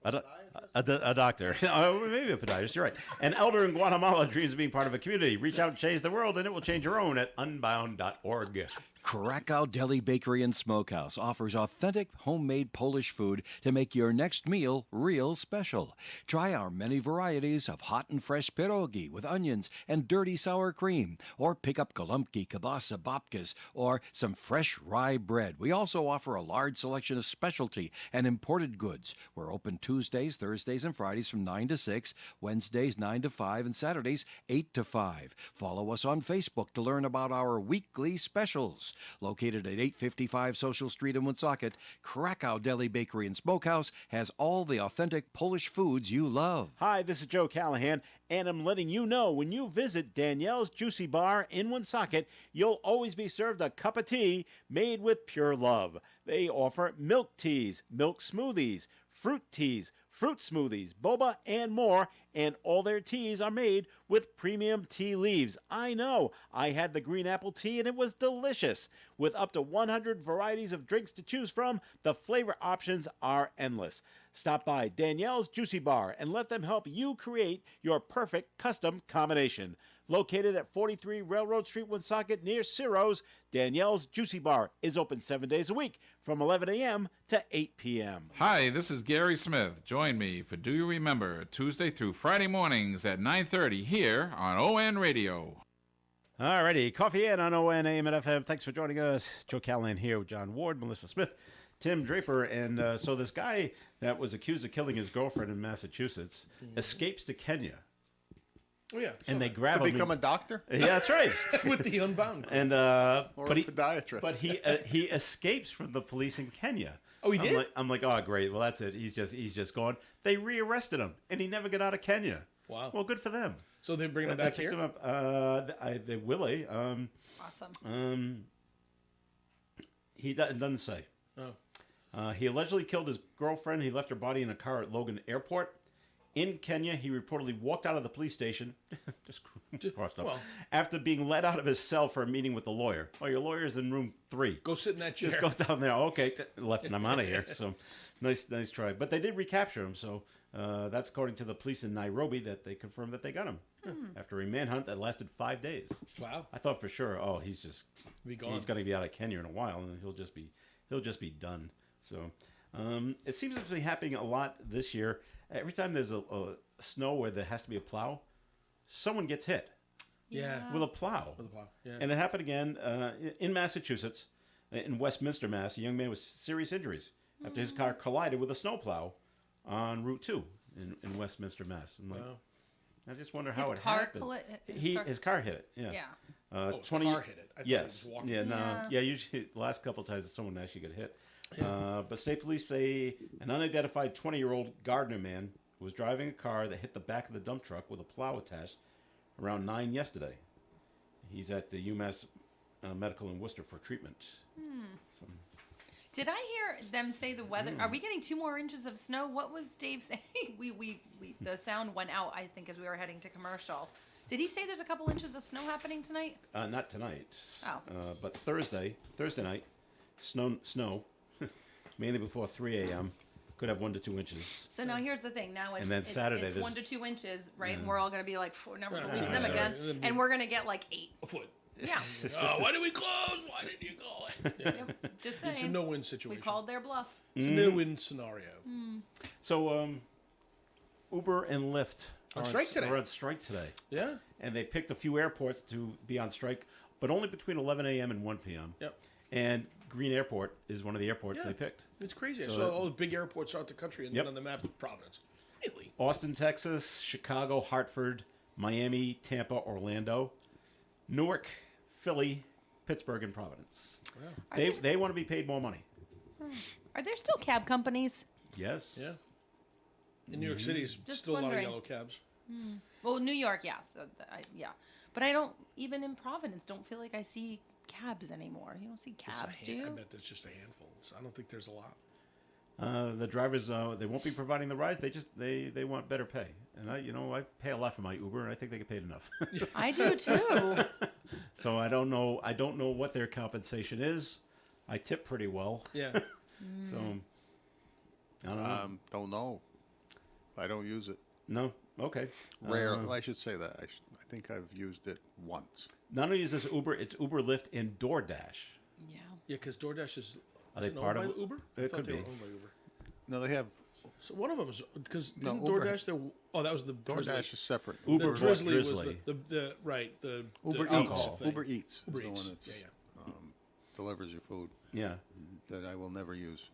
a doctor. Oh, maybe a podiatrist. You're right. An elder in Guatemala dreams of being part of a community. Reach out and change the world, and it will change your own at unbound.org. Krakow Deli Bakery and Smokehouse offers authentic homemade Polish food to make your next meal real special. Try our many varieties of hot and fresh pierogi with onions and dirty sour cream, or pick up golubki, kielbasa, babkas, or some fresh rye bread. We also offer a large selection of specialty and imported goods. We're open Tuesdays, Thursdays, and Fridays from 9 to 6, Wednesdays 9 to 5, and Saturdays 8 to 5. Follow us on Facebook to learn about our weekly specials. Located at 855 Social Street in Woonsocket, Krakow Deli Bakery and Smokehouse has all the authentic Polish foods you love. Hi, this is Joe Callahan, and I'm letting you know when you visit Danielle's Juicy Bar in Woonsocket, you'll always be served a cup of tea made with pure love. They offer milk teas, milk smoothies, fruit teas, fruit smoothies, boba, and more, and all their teas are made with premium tea leaves. I know, I had the green apple tea and it was delicious. With up to 100 varieties of drinks to choose from, the flavor options are endless. Stop by Danielle's Juicy Bar and let them help you create your perfect custom combination. Located at 43 Railroad Street, Woonsocket, near Ciro's, Danielle's Juicy Bar is open 7 days a week from 11 a.m. to 8 p.m. Hi, this is Gary Smith. Join me for Do You Remember, Tuesday through Friday mornings at 9:30 here on ON Radio. Alrighty, Coffee In on ON AM and FM. Thanks for joining us. Joe Callahan here with John Ward, Melissa Smith, Tim Draper. And so this guy that was accused of killing his girlfriend in Massachusetts escapes to Kenya. Oh yeah. And they saw grab To him. become a doctor? Yeah, that's right. that. With the Unbound. And Or but a he, podiatrist. but he escapes from the police in Kenya. Oh, he did? I'm like, oh, great. Well, that's it. He's just gone. They rearrested him, and he never got out of Kenya. Wow. Well, good for them. So they're bringing him They back picked here? him up. They will. Awesome. He doesn't say. Oh. He allegedly killed his girlfriend. He left her body in a car at Logan Airport. In Kenya, he reportedly walked out of the police station, just crossed up, well. after being let out of his cell for a meeting with the lawyer. Oh, your lawyer's in room 3. Go sit in that chair. Just goes down there. Okay, left and I'm out of here. So nice try. But they did recapture him. So that's according to the police in Nairobi that they confirmed that they got him after a manhunt that lasted 5 days. Wow. I thought for sure, he's Be gone. going to be out of Kenya in a while, and he'll just be done. So it seems to be happening a lot this year. Every time there's a snow where there has to be a plow, someone gets hit Yeah. with a plow. With a plow. Yeah. And it happened again in Massachusetts, in Westminster, Mass. A young man with serious injuries after his car collided with a snowplow on Route 2 in Westminster, Mass. I'm like, Wow. I just wonder His how it car happened. his car- His car hit it. Yeah. Yeah. Oh, his car hit it. I thought he Yes. was walking. Yeah. No. Yeah. Yeah. Usually, the last couple of times someone actually got hit. But state police say an unidentified 20-year-old Gardner man was driving a car that hit the back of the dump truck with a plow attached around 9 yesterday. He's at the UMass Medical in Worcester for treatment. Did I hear them say the weather? Are we getting 2 more inches of snow? What was Dave saying? We the sound went out, I think, as we were heading to commercial. Did he say there's a couple inches of snow happening tonight? Not tonight. Oh. But Thursday night, snow, mainly before 3 a.m. Could have 1 to 2 inches. So now here's the thing. Now it's, And then it's, Saturday it's there's- 1 to 2 inches, right? And we're all going to be like, we're never going to leave Yeah, them right. again. And then And we're going to get like 8. A foot. Yeah. Oh, why did we close? Why didn't you call it? Yeah. Just It's a saying. no-win We situation. called their bluff. It's a no-win scenario. So Uber and Lyft On strike today. are on strike today. Yeah. And they picked a few airports to be on strike, but only between 11 a.m. and 1 p.m. Yep. And Green Airport is one of the airports Yeah. they picked. It's crazy. I So saw that- all the big airports throughout the country, and Yep. then on the map, Providence. Really? Austin, Texas, Chicago, Hartford, Miami, Tampa, Orlando, Newark, Philly, Pittsburgh, and Providence. Are They there- they want to be paid more money. Are there still cab companies? Yes. Yeah. In New York City, is Just still a lot of wondering. yellow cabs. Well, New York, yes. Yeah. But I don't, even in Providence, don't feel like I see cabs anymore. You don't see Just a cabs, do hand- I you? bet that's just a handful. So I don't think there's a lot. The drivers they won't be providing the rides. They want better pay. And I pay a lot for my Uber, and I think they get paid enough. I do too. So I don't know what their compensation is. I tip pretty well. Yeah. So I don't know. Don't know. I don't use it. No. Okay. Rare. I should say that. I think I've used it once. Not only is this Uber, it's Uber, Lyft, and DoorDash. Yeah. Yeah, because DoorDash is Are they isn't part owned of by Uber? I it? thought Could they be. were owned by Uber. No, they have So one of them is because No, isn't Uber- DoorDash there? Oh, that was the DoorDash is separate. Uber The bought Drizzly was Drizzly. the right the Uber the Eats. alcohol thing. Uber Eats Uber is the Eats. one that's Yeah, delivers your food Yeah. that I will never use.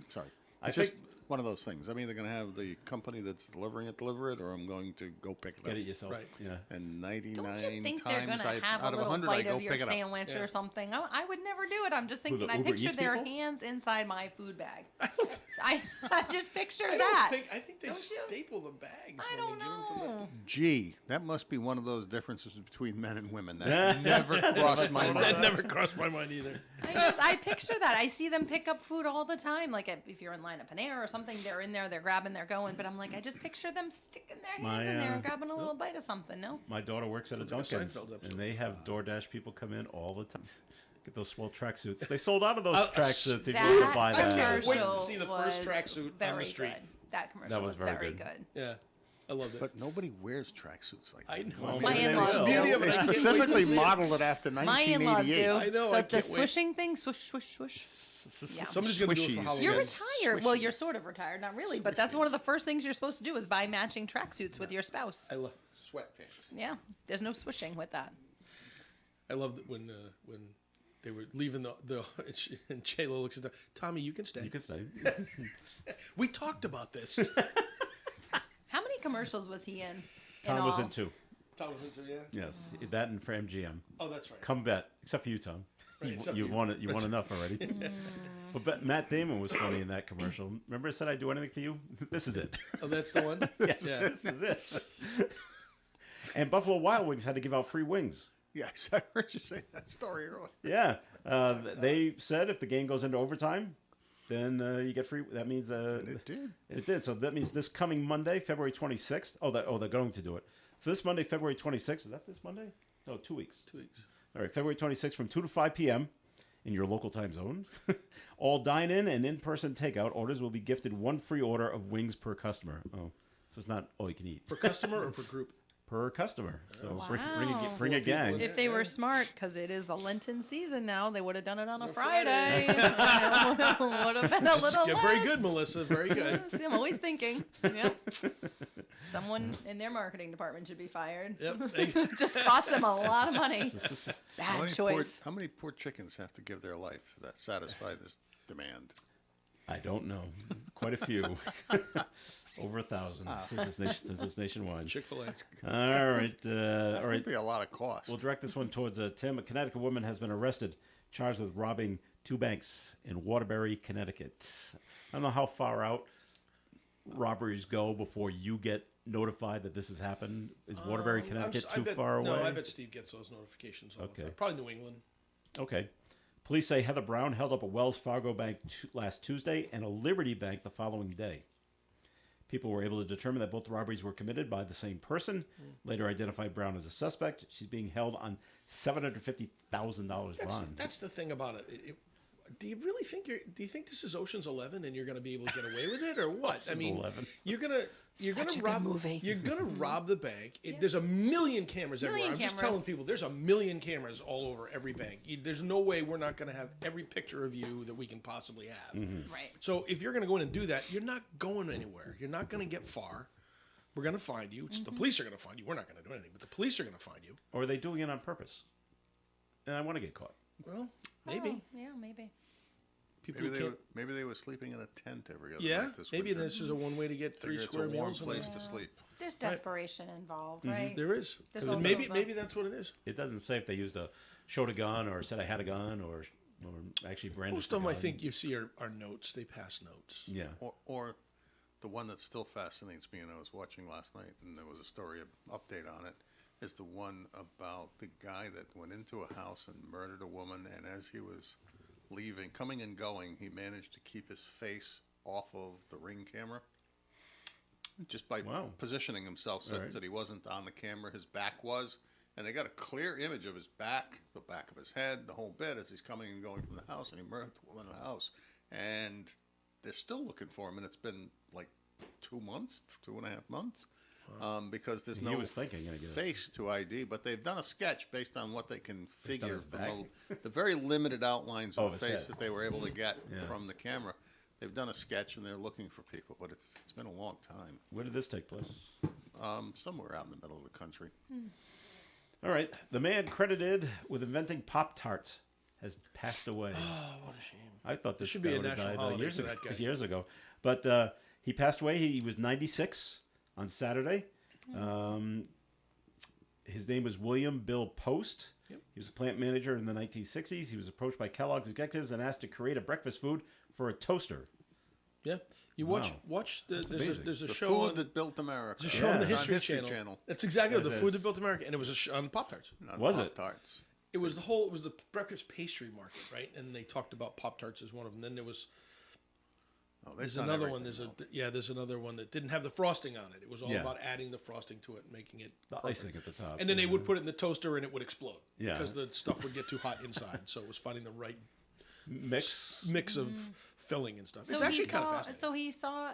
Sorry. I It's think- just one of those things. I'm either going to have the company that's delivering it deliver it, or I'm going to go pick it up. Get it yourself. Right. Yeah. And Don't 99 you think they're times going to have out a of little 100 I bite go of your pick it up. sandwich Yeah. or something? I would never do it. I'm just thinking, the I Uber picture Eats their people? hands inside my food bag. I don't, I just picture I that. don't think. I think they Don't you? staple the bags I when don't they give them to know. Gee, that must be one of those differences between men and women. That never crossed my the. mind. That never crossed my mind either. I picture that. I see them pick up food all the time. Like if you're in line at Panera or something, they're in there, they're grabbing, they're going. But I'm like, I just picture them sticking their hands My, in there uh, and grabbing a little bite of something. No. My daughter works at a Sounds like a Dunkin's, Seinfeld episode. and they have DoorDash people come in all the time. Get those swell tracksuits. They sold out of those I'll- tracksuits if you That want to buy I can't that. wait to commercial see the first was tracksuit on the very street. good. That commercial That was was very very good. good. Yeah, I loved it. But nobody wears tracksuits like that. I know. Well, My maybe in-laws they will. do. Yeah, but They I can't wait to specifically see it. modeled it after My in-laws 1988. do. I know, The, I the can't wait. swishing thing, swish, swish, swish. Yeah. Somebody's gonna do it for Swishies. Halloween. You're Yes. retired. Well, you're sort of retired, not really, but that's one of the first things you're supposed to do is buy matching tracksuits with your spouse. I love sweatpants. Yeah, there's no swishing with that. I loved it when they were leaving the and J-Lo looks at them. Tommy, you can stay. You can say. We talked about this. How many commercials was he in? Tom was all? in 2. Tom was into it, yeah. Yes, that and for MGM. Oh, that's right. Come bet, except for you, Tom. Right, You, except you for you. won it. You won enough already. But Matt Damon was funny in that commercial. Remember, I said I'd do anything for you. This is it. Oh, that's the one. Yes, Yeah. this is it. And Buffalo Wild Wings had to give out free wings. Yes, I heard you say that story earlier. Yeah, they said if the game goes into overtime, then you get free. That means And it did. It did. So that means this coming Monday, February 26th. They're going to do it. So this Monday, February 26th. Is that this Monday? No, 2 weeks. 2 weeks. All right, February 26th from 2 to 5 p.m. in your local time zone. All dine-in and in-person takeout orders will be gifted one free order of wings per customer. Oh, so it's not all you can eat. Per customer or per group? Per customer. So Wow. bring a gang. If they were smart, because it is the Lenten season now, they would have done it on a Friday. Friday. Would have been a little Yeah, less. very good, Melissa. Very good. See, I'm always thinking. Yep. Someone in their marketing department should be fired. Yep. Just cost them a lot of money. Bad choice. How many poor chickens have to give their life to satisfy this demand? I don't know. Quite a few. Over 1,000 since it's nationwide. Chick-fil-A. All right. All That right. would be a lot of cost. We'll direct this one towards Tim. A Connecticut woman has been arrested, charged with robbing 2 banks in Waterbury, Connecticut. I don't know how far out robberies go before you get notified that this has happened. Is Waterbury, Connecticut too far away? No, I bet Steve gets those notifications all the Okay. time. Probably New England. Okay. Police say Heather Brown held up a Wells Fargo bank last Tuesday and a Liberty Bank the following day. People were able to determine that both robberies were committed by the same person. Later identified Brown as a suspect. She's being held on $750,000 bond. That's the thing about it. Do you really think do you think this is Ocean's 11 and you're going to be able to get away with it or what? I mean, 11. you're going Such to a rob good movie. You're going to rob the bank. There's a million cameras everywhere. I'm just telling people there's a million cameras all over every bank. There's no way we're not going to have every picture of you that we can possibly have. Right. So if you're going to go in and do that, you're not going anywhere. You're not going to get far. We're going to find you. The police are going to find you. We're not going to do anything, but the police are going to find you. Or are they doing it on purpose? And I want to get caught. Well, maybe. Oh, yeah, maybe. People Maybe who they, can't. maybe they were sleeping in a tent every other Yeah, night this maybe winter. this is a one way to get 3 Figure square it's a warm meals. place to sleep. There's desperation involved, right? There is. There's 'Cause also maybe the- maybe that's what it is. It doesn't say if they used a showed a gun or said I had a gun or actually brandished Most of them, a I gun. think you see are notes. They pass notes. Yeah. Or the one that still fascinates me, and I was watching last night, and there was a story update on it, is the one about the guy that went into a house and murdered a woman, and as he was leaving, coming and going, he managed to keep his face off of the Ring camera. Just by Wow. positioning himself so Right. that he wasn't on the camera, his back was. And they got a clear image of his back, the back of his head, the whole bit as he's coming and going from the house, and he murdered the woman in the house. And they're still looking for him, and it's been like 2 months, 2.5 months, because there's He no was thinking, I guess. face to ID. But they've done a sketch based on what they can figure his from back. the very limited outlines Oh, of the his face head. that they were able to get Yeah. from the camera. They've done a sketch, and they're looking for people, but it's been a long time. Where did this take place? Somewhere out in the middle of the country. All right. The man credited with inventing Pop-Tarts has passed away. Oh, what a shame. I thought this should guy be a would have national died holiday years for ago. that guy. Years ago. But he passed away. He was 96 on Saturday. His name was William Bill Post. Yep. He was a plant manager in the 1960s. He was approached by Kellogg's executives and asked to create a breakfast food for a toaster. Yeah, you Wow. watch That's there's amazing. a The show food on that built America. there's a show on the Yeah. History, History Channel. Channel. That's exactly Yes, the it food is. that built America, and it was on Pop Tarts. Not Was it? Pop-Tarts. It was the breakfast pastry market, right? And they talked about Pop Tarts as one of them. Then there was Oh, they've there's done another one. everything There's another one that didn't have the frosting on it. It was all Yeah. about adding the frosting to it, and making it The perfect. icing at the top. And then they would put it in the toaster, and it would explode. Yeah. Because the stuff would get too hot inside. So it was finding the right mix. of filling and stuff. So it's he actually kind of saw. fascinating. So he saw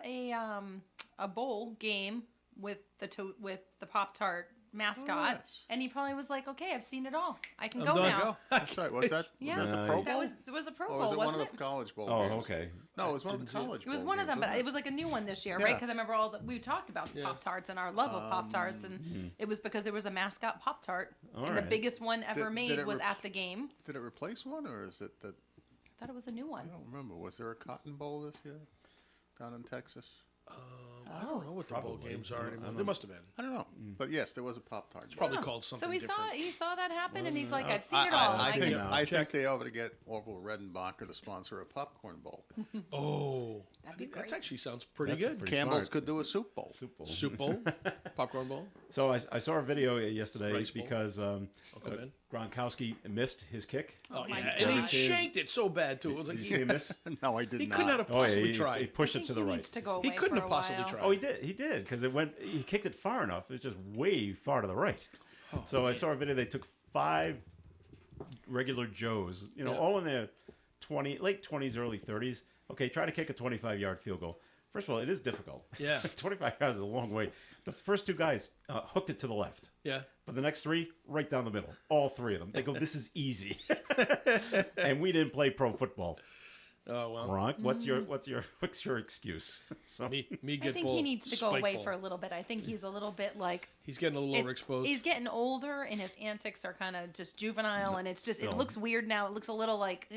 a bowl game with with the Pop Tart mascot, yes. and he probably was like, "Okay, I've seen it all. I can I'm go done. now." That's right. Was that Yeah. was that No, the Pro he- That Bowl? was a Pro Or was Bowl, it one wasn't of it? the college bowl Oh, games? okay. No, it was one of the Didn't see it. college It was bowl one of them, games, but wasn't it was like a new one this year, right? Yeah. Because I remember we talked about Yeah. Pop Tarts and our love of Pop Tarts, and it was because there was a mascot Pop Tart, All and the right. biggest one ever Did made it was rep- at the game. Did it replace one, or is it that? I thought it was a new I one. don't remember. Was there a Cotton Bowl this year down in Texas? I don't know what the bowl Probably. games I are don't- anymore. I There don't- must have been. I don't know, but yes, there was a Pop-Tart. It's probably Yeah. called something So he different. saw that happen, and he's like, I- "I've seen it all. I can think, now. I think they ought to get Orville Redenbacher to sponsor a popcorn bowl. Oh, That'd be That actually sounds pretty That's good. pretty Campbell's smart. could do a soup bowl. Soup bowl. Soup bowl, popcorn bowl. So I saw a video yesterday Rice bowl. because Uncle Ben. Gronkowski missed his kick. Oh, my yeah, and he God. shanked it so bad too. It was like Did you see him miss? No, I did he not. could not have Oh, yeah, possibly he tried. pushed I it think to the he right. needs to go away He couldn't for have a possibly while. tried. Oh, he did, because he kicked it far enough. It was just way far to the right. So I saw a video. They took 5 regular Joes, Yeah. all in their late 20s, early 30s. Okay, try to kick a 25-yard field goal. First of all, it is difficult. Yeah. 25 yards is a long way. The first 2 guys hooked it to the left. Yeah. But the next 3, right down the middle. All 3 of them. They go, this is easy. And we didn't play pro football. Oh well. Gronk, what's your excuse? So Me I get think bull. he needs to go spike away bull. for a little bit. I think he's a little bit like He's getting a little overexposed. he's getting older, and his antics are kind of just juvenile, and it's just it No. looks weird now. It looks a little like,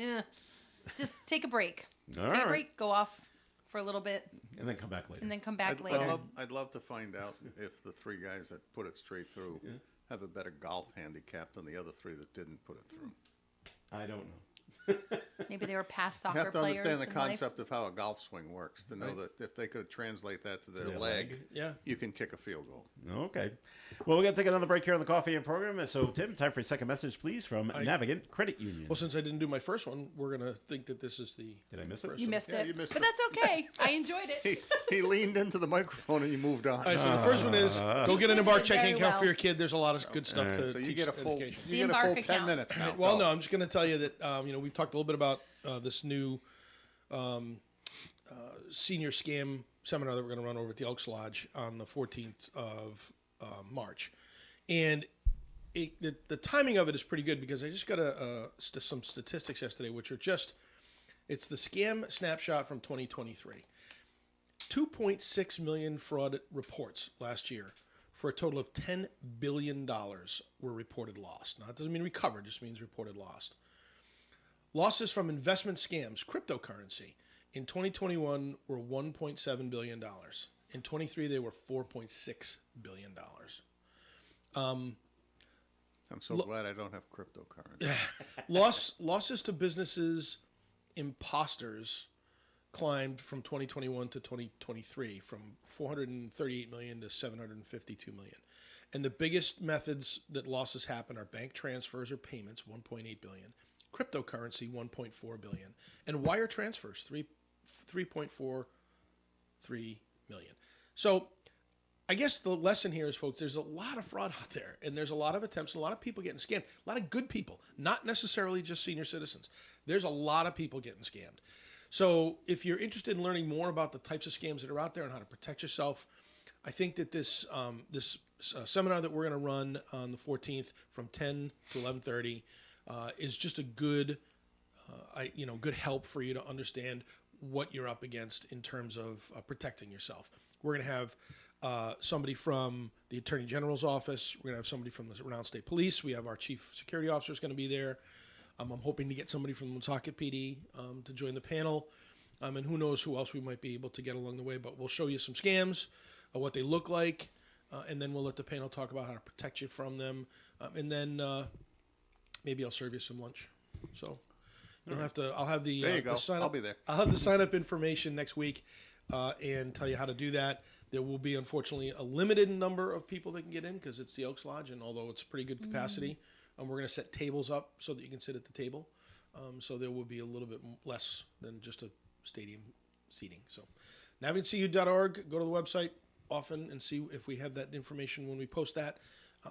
just take a break. All Take a right. break, go off for a little bit, and then come back later. and then come back later. I'd love to find out if the 3 guys that put it straight through have a better golf handicap than the other 3 that didn't put it through. I don't know. Maybe they were past You soccer have to players. understand the in life. concept of how a golf swing works to know that if they could translate that to their their leg, leg. Yeah. you can kick a field goal. Okay. Well, we're going to take another break here on the Coffee and Program. So, Tim, time for a second message, please, from Navigant Credit Union. Well, since I didn't do my first one, we're gonna think that this is the. Did I miss it? You missed Yeah, it, you missed but it. that's okay. I enjoyed it. He leaned into the microphone and he moved on. All right, so the first one is go get an You Embark did checking very account well. for your kid. There's a lot of good stuff to so you teach get a full, education. you The get a Embark full 10 account. minutes now. Well, Go. no, I'm just going to tell you that we've talked a little bit about this new senior scam seminar that we're going to run over at the Elks Lodge on the 14th of March, and the timing of it is pretty good because I just got some statistics yesterday, which are it's the scam snapshot from 2023. 2.6 million fraud reports last year for a total of $10 billion were reported lost. Now, that doesn't mean recovered, it just means reported lost. Losses from investment scams, cryptocurrency, in 2021 were $1.7 billion. In 23, they were $4.6 billion. I'm so glad I don't have cryptocurrency. Losses to businesses, imposters, climbed from 2021 to 2023 from 438 million to 752 million. And the biggest methods that losses happen are bank transfers or payments, 1.8 billion, cryptocurrency, 1.4 billion, and wire transfers, 3.43 million. So I guess the lesson here is, folks, there's a lot of fraud out there, and there's a lot of attempts, and a lot of people getting scammed. A lot of good people, not necessarily just senior citizens. There's a lot of people getting scammed. So if you're interested in learning more about the types of scams that are out there and how to protect yourself, I think that this seminar that we're going to run on the 14th from 10 to 11:30 is just a good good help for you to understand what you're up against in terms of protecting yourself. We're going to have somebody from the Attorney General's office. We're going to have somebody from the Rhode Island State Police. We have our Chief Security Officer is going to be there. I'm hoping to get somebody from Woonsocket PD to join the panel. And who knows who else we might be able to get along the way. But we'll show you some scams, what they look like, and then we'll let the panel talk about how to protect you from them. And then maybe I'll serve you some lunch. So you'll have to. I'll have the. There you go. the sign I'll up, be there. I'll have the sign up information next week and tell you how to do that. There will be, unfortunately, a limited number of people that can get in because it's the Elks Lodge, and although it's pretty good capacity, we're going to set tables up so that you can sit at the table. So there will be a little bit less than just a stadium seating. So navigantcu.org, go to the website often and see if we have that information when we post that.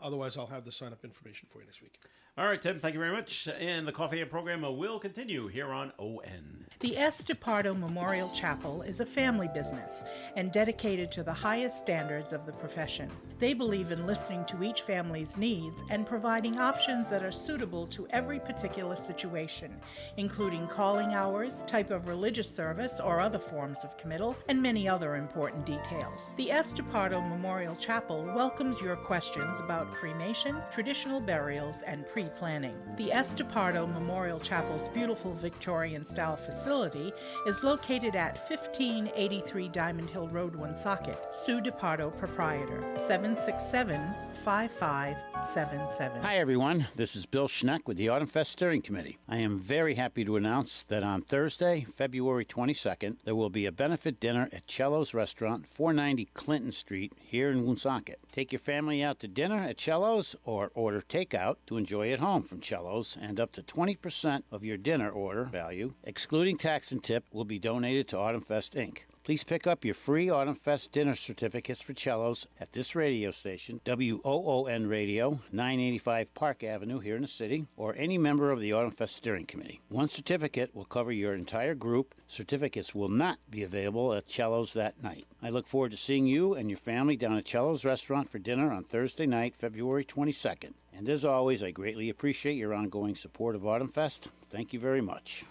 Otherwise, I'll have the sign-up information for you next week. All right, Tim, thank you very much. And the Coffee and Program will continue here on ON. The S. DePardo Memorial Chapel is a family business and dedicated to the highest standards of the profession. They believe in listening to each family's needs and providing options that are suitable to every particular situation, including calling hours, type of religious service or other forms of committal, and many other important details. The S. DePardo Memorial Chapel welcomes your questions about cremation, traditional burials, and pre-planning. The S. DePardo Memorial Chapel's beautiful Victorian-style facility is located at 1583 Diamond Hill Road, Woonsocket. Sue DePardo, proprietor, 767-5500. 877. Hi, everyone. This is Bill Schneck with the Autumn Fest Steering Committee. I am very happy to announce that on Thursday, February 22nd, there will be a benefit dinner at Cello's Restaurant, 490 Clinton Street, here in Woonsocket. Take your family out to dinner at Cello's or order takeout to enjoy at home from Cello's, and up to 20% of your dinner order value, excluding tax and tip, will be donated to Autumn Fest, Inc. Please pick up your free Autumn Fest dinner certificates for Cellos at this radio station, WOON Radio, 985 Park Avenue here in the city, or any member of the Autumn Fest Steering Committee. One certificate will cover your entire group. Certificates will not be available at Cellos that night. I look forward to seeing you and your family down at Cellos Restaurant for dinner on Thursday night, February 22nd. And as always, I greatly appreciate your ongoing support of Autumn Fest. Thank you very much.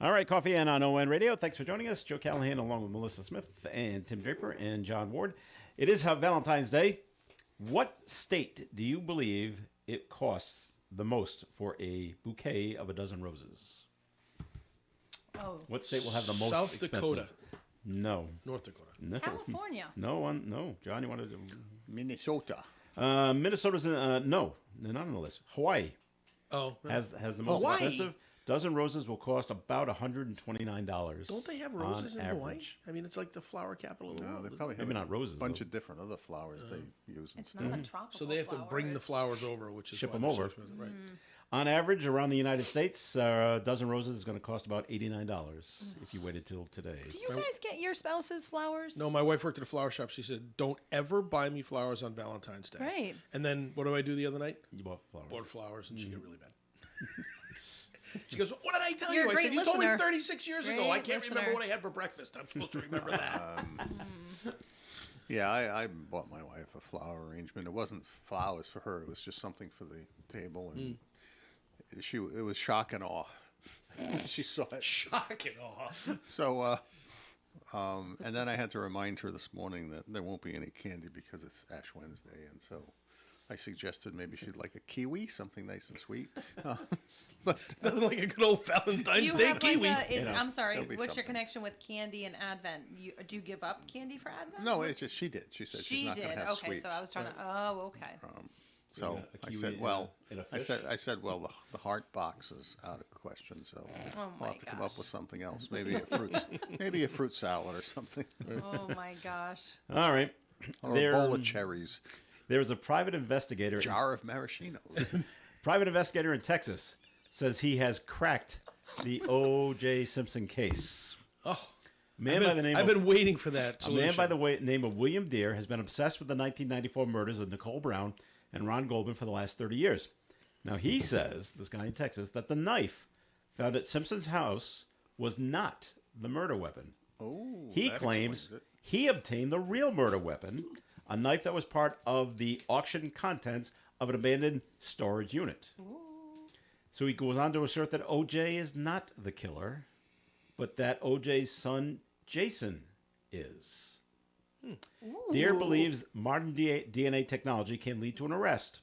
All right, Coffee and on ON Radio. Thanks for joining us. Joe Callahan along with Melissa Smith and Tim Draper and John Ward. It is Valentine's Day. What state do you believe it costs the most for a bouquet of a dozen roses? Oh, What state will have the most South expensive? Dakota. No. North Dakota. No. California. No. John, you want to do? Minnesota. Minnesota's no. They're not on the list. Hawaii Oh, has the most Hawaii? expensive. Dozen roses will cost about $129. don't they have on roses in Hawaii? average. I mean, it's like the flower capital of the No, world. they probably have Maybe a not roses, bunch though. of different other flowers they use and It's stuff. not a tropical So they have to flower, bring the it's- flowers over, which is Ship why them they're so over. expensive, right? On average, around the United States, a dozen roses is going to cost about $89 if you waited till today. Do you guys get your spouse's flowers? No, my wife worked at a flower shop. She said, "Don't ever buy me flowers on Valentine's Day." Right. And then what do I do the other night? You bought flowers. Bought flowers, and she got really mad. She goes, "What did I tell You're you?" a I said, great "You told me listener. 36 years ago. I Great can't remember listener. what I had for breakfast. I'm supposed to remember that." Yeah, I bought my wife a flower arrangement. It wasn't flowers for her. It was just something for the table, and it was shock and awe. She saw it. Shock and awe. So, and then I had to remind her this morning that there won't be any candy because it's Ash Wednesday, and so I suggested maybe she'd like a kiwi, something nice and sweet. But Nothing like a good old Do Valentine's you Day have kiwi. like a, I'm sorry, there'll be what's your something. connection with candy and Advent? Do you give up candy for Advent? no, it's just she did. She said she's She not did. going to have Okay, sweets. so I was trying to. Oh, okay. So Yeah, a I kiwi said, and well, and a I fish. said, well, the heart box is out of question. So Oh I'll my have to come gosh. up with something else. Maybe a fruit salad or something, Oh my gosh. All right. or There- a bowl of cherries, There was a private investigator. jar of maraschinos. Private investigator in Texas says he has cracked the O.J. Simpson case. Oh, Man by the name I've of been waiting for that A solution. man by the name of William Deere has been obsessed with the 1994 murders of Nicole Brown and Ron Goldman for the last 30 years. Now, he says, this guy in Texas, that the knife found at Simpson's house was not the murder weapon. Oh, He that claims explains it. he obtained the real murder weapon, a knife that was part of the auction contents of an abandoned storage unit. So he goes on to assert that O.J. is not the killer, but that O.J.'s son, Jason, is. Deere believes modern DNA technology can lead to an arrest.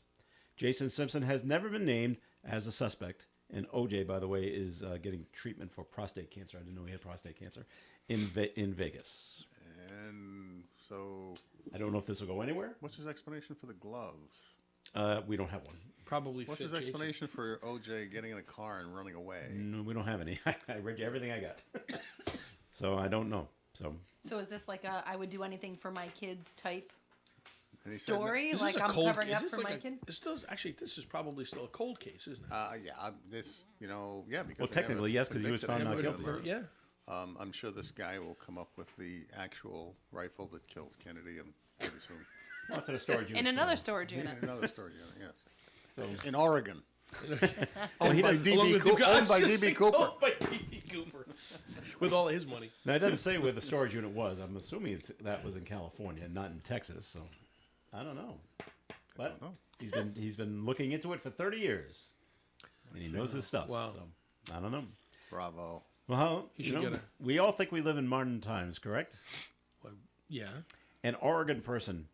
Jason Simpson has never been named as a suspect, and O.J., by the way, is getting treatment for prostate cancer. I didn't know he had prostate cancer in Vegas. And so, I don't know if this will go anywhere. what's his explanation for the glove? We don't have one. Probably What's fit his Jason. explanation for OJ getting in the car and running away? No, we don't have any. I read you everything I got. So I don't know. So is this like a I would do anything for my kids type And he said that- story? Is Like this a I'm cold covering case? up Is this for like my a- kid? This is probably still a cold case, isn't it? Because Well, they never technically, yes, 'cause he was convicted found him not of the guilty. murder. Yeah. I'm sure this guy will come up with the actual rifle that killed Kennedy and pretty soon. Well, it's in a storage unit. In another so- storage unit. Another story, yes. So, In Oregon. oh, he by doesn't, DB Along with Cooper. you guys. Owned by DB Cooper. Owned by DB Cooper. With all of his money. now, it doesn't say where the storage unit was. I'm assuming that was in California, not in Texas. So I don't know. But don't know. he's been looking into it for 30 years, and he knows his stuff. Wow. So I don't know. Bravo. Well, He you should know, get we all think we live in modern times, correct? Yeah. An Oregon person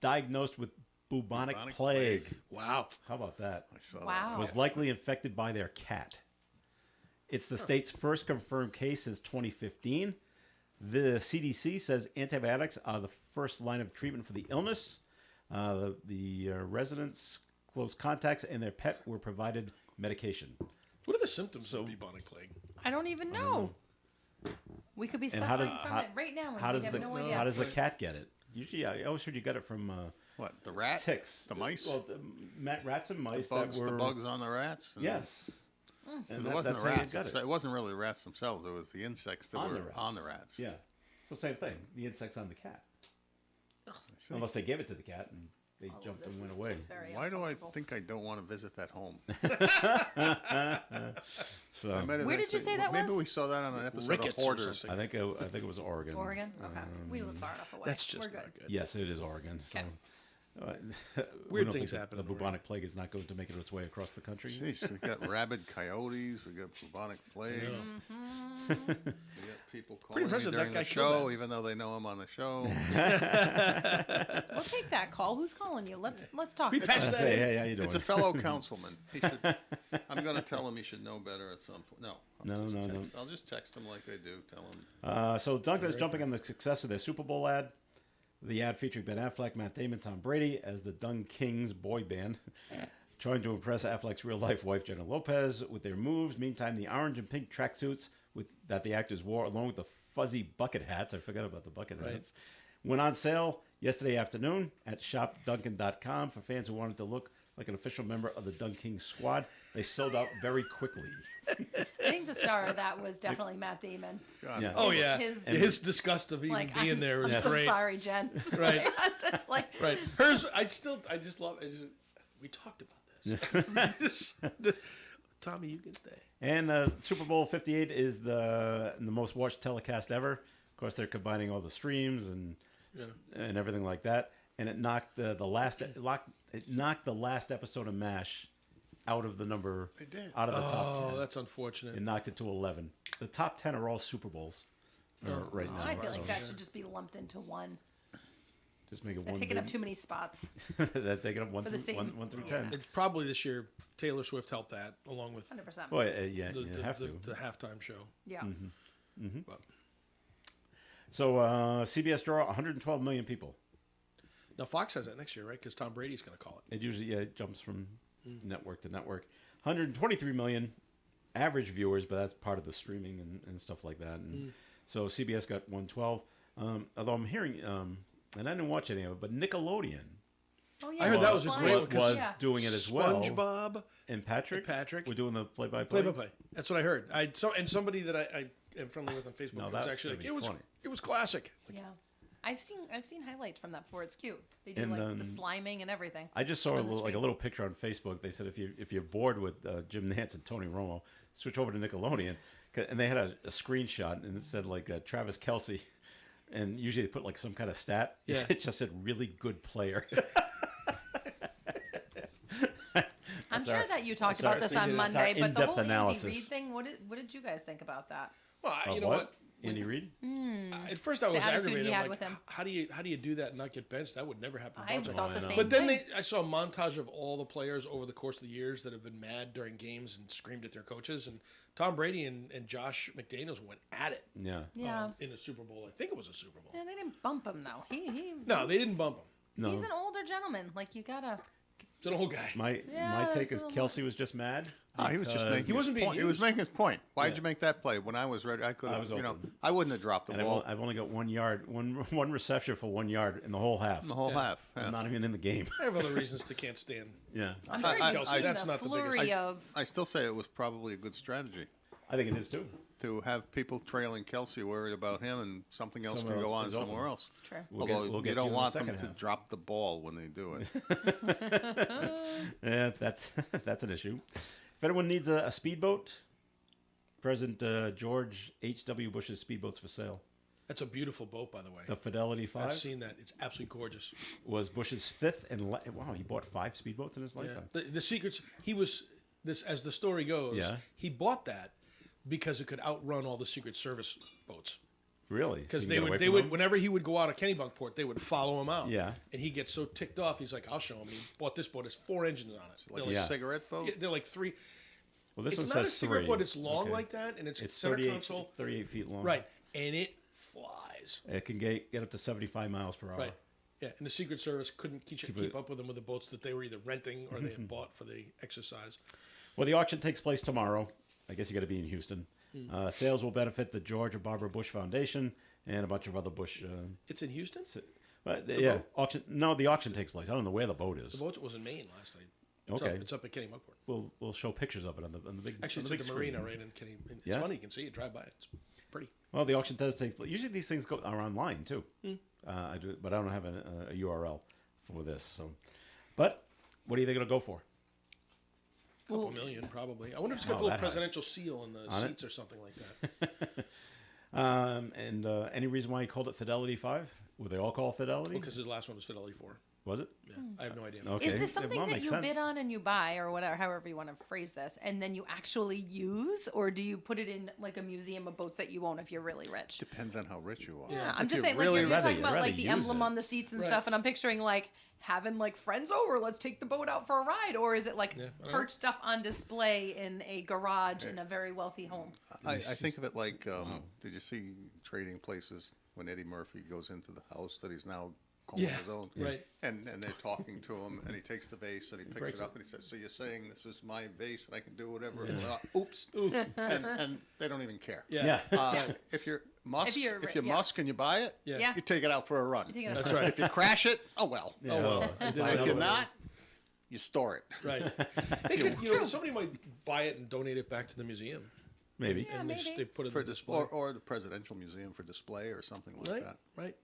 diagnosed with bubonic Bubonic plague. plague. Wow. How about that? I saw Wow. Was likely infected by their cat. It's the state's first confirmed case since 2015. The CDC says antibiotics are the first line of treatment for the illness. The residents close contacts and their pet were provided medication. What are the symptoms of bubonic plague? I don't even know. We could be And how suffering does from it right now, how and we does have the no idea. how does the cat get it? Usually, I always heard you got it from What, the rat? ticks, The mice? Well, rats and mice bugs, that were the bugs on the rats? And Yes. It And wasn't that's the how you rats. got it. It wasn't really the rats themselves. It was the insects that On were the rats. on the rats. Yeah. So same thing. The insects on the cat. I see. Unless they gave it to the cat and they jumped and went away. Why do I think I don't want to visit that home? So I might have Where did you actually- say that Maybe was? we saw that on an episode Ricketts of or Hoarders. something. I think it was Oregon. Oregon? Okay. We live far enough away. That's just We're not good. good. Yes, it is Oregon. So, Okay. we Weird don't things think happen The in Oregon. bubonic plague is not going to make it its way across the country. Jeez, we got rabid coyotes. We got bubonic plague. We got people calling me impressive during that guy the killed show, that. even though they know I'm on the show. We'll take that call. Who's calling you? Let's talk. We patched I that say, in. hey, how you doing? It's a fellow councilman. He should, I'm going to tell him he should know better at some point. No. No. I'll just text him like I do. Tell him. So Duncan is jumping on the success of their Super Bowl ad. The ad featured Ben Affleck, Matt Damon, Tom Brady as the Dung Kings boy band, trying to impress Affleck's real-life wife Jenna Lopez with their moves. Meantime, the orange and pink tracksuits that the actors wore, along with the fuzzy bucket hats, I forgot about the bucket hats, went on sale yesterday afternoon at shopduncan.com for fans who wanted to look like an official member of the Dung Kings squad. They sold out very quickly. I think the star of that was definitely Matt Damon. Yeah. Oh yeah, His- his disgust of even Like, being there I'm was so great. sorry, Jen. Right. Just like, Right. Hers, I just love it. We talked about this. Tommy, you can stay. And Super Bowl 58 is the most watched telecast ever. Of course, they're combining all the streams and everything like that. And it knocked the last episode of MASH out of the number. It did. Out of the top 10. Oh, that's unfortunate. It knocked it to 11. The top 10 are all Super Bowls right now. I feel like so that should just be lumped into one. just make it They're one. taking up big- too many spots. They're taking up one For the through, same- one through yeah. 10. It's probably this year Taylor Swift helped that along with 100%. Well, yeah, the, you the, have the, to. the halftime show. Yeah. But So CBS draw 112 million people. now Fox has that next year, right? Because Tom Brady's going to call it. It usually it jumps from network to network. 123 million average viewers, but that's part of the streaming and stuff like that. And so CBS got 112. Although I'm hearing, and I didn't watch any of it, but Nickelodeon Oh, yeah. I heard that the was a slime. great one, was 'cause Yeah. doing it as well. SpongeBob, And Patrick, Patrick. were doing the play-by-play. play-by-play. That's what I heard. And somebody that I am friendly with on Facebook No, was that's actually like, gonna be funny. it was classic. Yeah. I've seen highlights from that before. It's cute. They do And, like the sliming and everything. I just saw On the street. a little picture on Facebook. They said if you're bored with Jim Nantz and Tony Romo, switch over to Nickelodeon. And they had a screenshot and it said like Travis Kelce, and usually they put like some kind of stat. Yeah. It just said really good player. I'm That's sure our- that you talked that's our- about this that's on our Monday, but the in-depth whole analysis. Andy Reid thing. What did you guys think about that? Well, Of you know what? Andy Reid? At first, I was attitude aggravated. he I'm had like, with him. how do you do that and not get benched? That would never happen. to I Belichick. thought the know. same But then thing. I saw a montage of all the players over the course of the years that have been mad during games and screamed at their coaches. And Tom Brady and Josh McDaniels went at it Yeah. Yeah. in a Super Bowl. I think it was a Super Bowl. Yeah, they didn't bump him though. No, they didn't bump him. No. He's an older gentleman. Like you gotta. It's an old guy. My Yeah, take it's a is little Kelsey was just mad. He was just because- making. He wasn't his being point. He was used. making his point. Why'd you make that play? When I was ready, I could I have. was You know, open. I wouldn't have dropped the And ball I've only got 1 yard, one reception for 1 yard in the whole half. in the whole half. Yeah. I'm not even in the game. I have other reasons to can't stand. Yeah, I'm sure I- you've I- seen that's the not the biggest- flurry of. I still say it was probably a good strategy I think it is too. to have people trailing Kelsey worried about him, and something else Somewhere could go else on is somewhere open. else. It's true. Although we'll you get don't in the want them second to half. drop the ball when they do it. Yeah, that's that's an issue. If anyone needs a speedboat, President George H.W. Bush's speedboat's for sale. That's a beautiful boat, by the way. The Fidelity 5 I've seen that. It's absolutely gorgeous. was Bush's fifth and wow, he bought 5 speedboats in his Yeah. lifetime. The secrets. He was this as the story goes. Yeah. He bought that because it could outrun all the Secret Service boats. Really? Because So you can get away they from would them? whenever he would go out of Kennebunkport, they would follow him out. Yeah. And he gets so ticked off, he's like, "I'll show him." He bought this boat. It's 4 engines on it. Like They're a Yeah. cigarette boat. yeah, they're like 3. Well, this It's one not a says cigarette 3. boat. It's long Okay. like that, and it's, It's center 38, console. 38 feet long. Right, and it flies. It can get up to 75 miles per hour. Right. Yeah, and the Secret Service couldn't keep up with them with the boats that they were either renting or they had bought for the exercise. Well, the auction takes place tomorrow. I guess you got to be in Houston. Sales will benefit the George and Barbara Bush Foundation and a bunch of other Bush. It's in Houston? Yeah, auction. No, the auction takes place. I don't know where the boat is. The boat was in Maine last night. It's up at Kennemunkport. We'll show pictures of it on the big. Actually, on it's the at the big marina screen. right in Kenny. It's Yeah? funny. You can see it. Drive by it. It's pretty. Well, the auction does take. Usually these things are online too. I do, but I don't have a URL for this. So, but what are they going to go for? Couple million, probably. I wonder if it's got Oh, the little that high. presidential seal in the On it? seats or something like that. And any reason why he called it Fidelity 5? Were they all called Fidelity? Because his last one was Fidelity 4. Was it? Yeah, I have no idea. Okay. Is this something Well, that makes you sense. bid on and you buy, or whatever, however you want to phrase this, and then you actually use, or do you put it in like a museum of boats that you own if you're really rich? Depends on how rich you are. Yeah, I'm If just you're saying, like really you're rather- talking about rather like the use emblem it. on the seats and Right. stuff, and I'm picturing like having like friends over, let's take the boat out for a ride, or is it like I don't know. perched up on display in a garage in a very wealthy home? I think of it like, did you see Trading Places when Eddie Murphy goes into the house that he's now calling Yeah, his own? right. And they're talking to him, and he takes the vase and he picks it up and he says, "So you're saying this is my vase and I can do whatever?" It's oops, and they don't even care. Yeah. If you're Musk, If you're- if you're yeah. Musk and you buy it, Yeah. you take it out for a run. take it out That's for a right. If you crash it, oh well. Yeah. Oh, well. I did Buy it. If another you're one. not, you store it. Right. They could, somebody might buy it and donate it back to the museum. Maybe. Yeah, And maybe. they put it For in display, display. or the Presidential Museum for display or something like Right, that. right.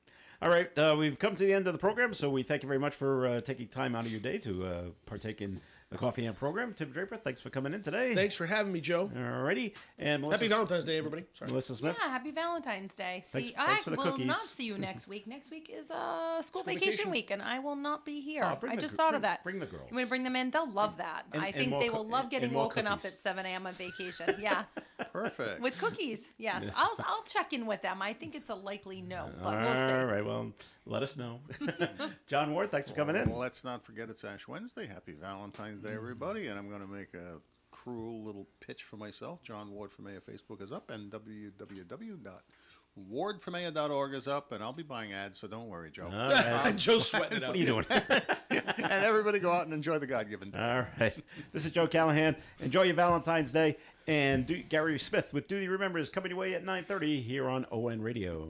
All right, we've come to the end of the program, so we thank you very much for taking time out of your day to partake in the Coffee and program. Tim Draper, thanks for coming in today. Thanks for having me, Joe. All righty, and Melissa, Happy Valentine's Day, everybody. Sorry. Melissa Smith. Yeah, happy Valentine's Day. Thanks- See, thanks for I the will cookies. not see you next week. Next week is school vacation. vacation week, and I will not be here. Oh, bring I the just gr- thought bring- of that. bring the girls. You want to bring them in? They'll love that. And- I and think more they coo- will love and getting more woken up cookies. at 7 a.m. on vacation. Yeah, Perfect. with cookies. Yes, I'll check in with them. I think it's a likely no, but we'll All see. right, well, let us know. John Ward, thanks for coming in. Well, let's not forget it's Ash Wednesday. Happy Valentine's Day, everybody. And I'm going to make a cruel little pitch for myself. John Ward for Mayor Facebook is up, and www.wardformayor.org is up, and I'll be buying ads, so don't worry, Joe. All right. Joe's sweating it out. What are you doing? And everybody go out and enjoy the God-given day. All right. This is Joe Callahan. Enjoy your Valentine's Day. And Gary Smith with Duty Remembers coming your way at 9:30 here on ON Radio.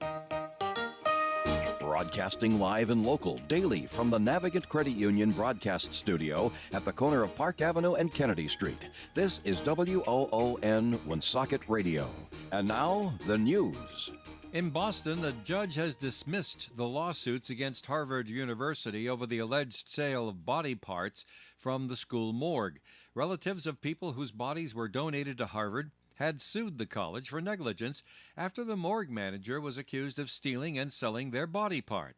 Broadcasting live and local daily from the Navigant Credit Union broadcast studio at the corner of Park Avenue and Kennedy Street. This is WOON Woonsocket Radio. And now, the news. In Boston, a judge has dismissed the lawsuits against Harvard University over the alleged sale of body parts from the school morgue. Relatives of people whose bodies were donated to Harvard had sued the college for negligence after the morgue manager was accused of stealing and selling their body parts.